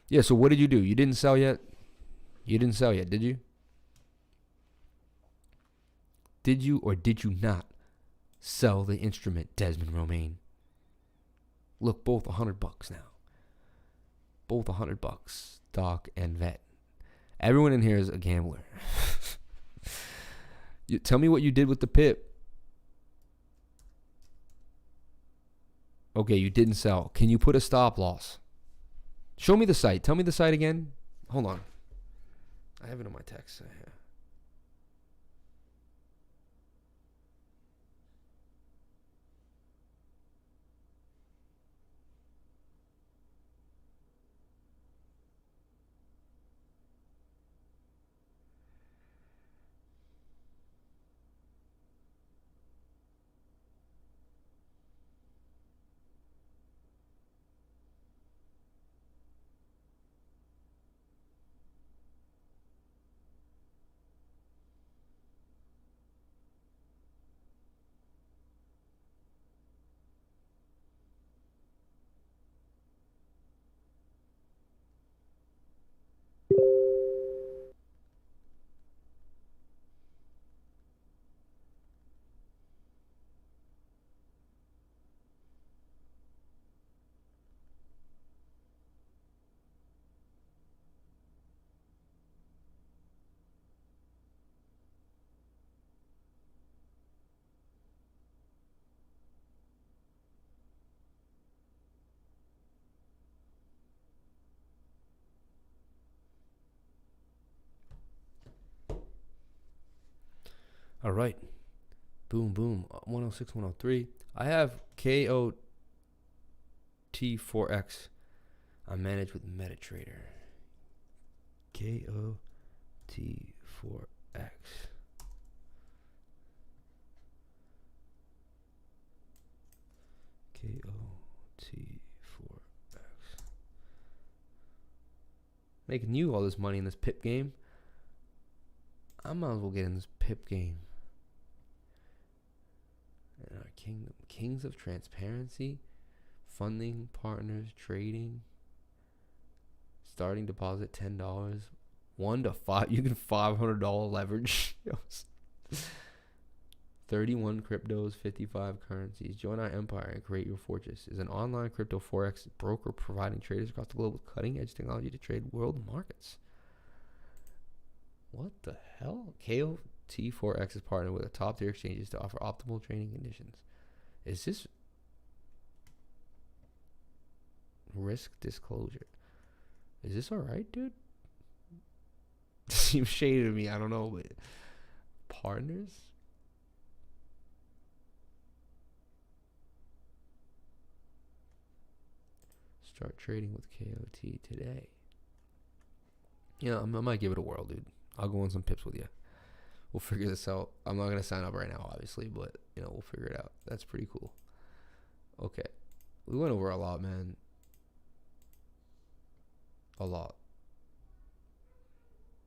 Yeah, so what did you do? You didn't sell yet? You didn't sell yet, did you? Did you or did you not sell the instrument, Desmond Romaine? Look, both $100 now. Both $100, Doc and Vet. Everyone in here is a gambler. Tell me what you did with the pip. Okay, you didn't sell. Can you put a stop loss? Show me the site. Tell me the site again. Hold on. I have it on my text. All right. Boom, boom. 106, 103. I have KO KOT4X. I manage with MetaTrader. KOT4X. KOT4X. Making you all this money in this pip game. I might as well get in this pip game. And our kings of transparency, funding partners, trading, starting deposit $10, 1 to 5. You can $500 leverage. 31 cryptos, 55 currencies. Join our empire and create your fortress. Is an online crypto forex broker providing traders across the globe with cutting-edge technology to trade world markets. What the hell? KOT4X is partnered with a top-tier exchanges to offer optimal trading conditions. Is this risk disclosure? Is this all right, dude? Seems shady to me. I don't know, but partners. Start trading with KOT today. Yeah, I might give it a whirl, dude. I'll go on some pips with you. We'll figure this out. I'm not going to sign up right now, obviously, but, we'll figure it out. That's pretty cool. Okay. We went over a lot, man. A lot.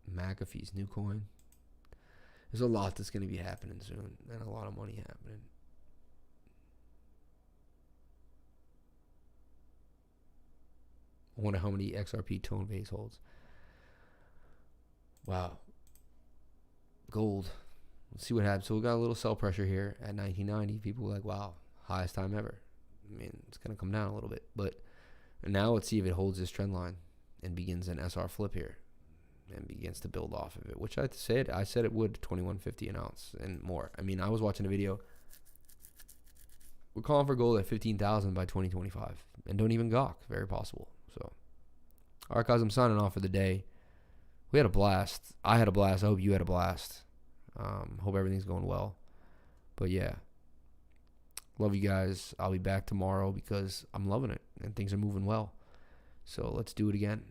McAfee's new coin. There's a lot that's going to be happening soon, and a lot of money happening. I wonder how many XRP Coinbase holds. Wow. Gold. Let's see what happens. So we got a little sell pressure here at 1990. People were like, wow, highest time ever. I mean, it's going to come down a little bit. But now let's see if it holds this trend line and begins an SR flip here and begins to build off of it, which I said it would, $21.50 an ounce and more. I mean, I was watching a video. We're calling for gold at 15,000 by 2025 and don't even gawk. Very possible. So, all right, guys, I'm signing off for the day. We had a blast. I had a blast. I hope you had a blast. Hope everything's going well. But yeah, love you guys. I'll be back tomorrow because I'm loving it and things are moving well. So let's do it again.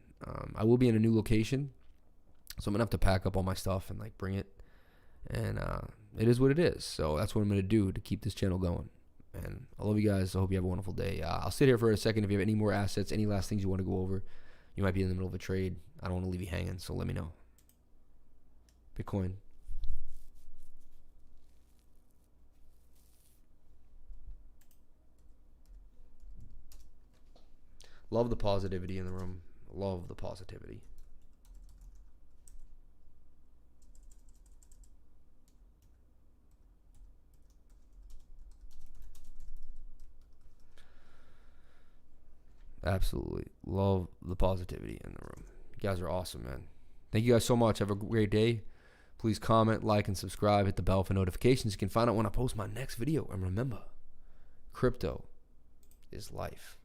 I will be in a new location, so I'm gonna have to pack up all my stuff and bring it. And it is what it is. So that's what I'm gonna do to keep this channel going. And I love you guys. I hope you have a wonderful day. I'll sit here for a second. If you have any more assets, any last things you want to go over, you might be in the middle of a trade. I don't want to leave you hanging, so let me know. Bitcoin. Love the positivity in the room. Love the positivity. Absolutely. Love the positivity in the room. You guys are awesome, man. Thank you guys so much. Have a great day. Please comment, like, and subscribe. Hit the bell for notifications. You can find out when I post my next video. And remember, crypto is life.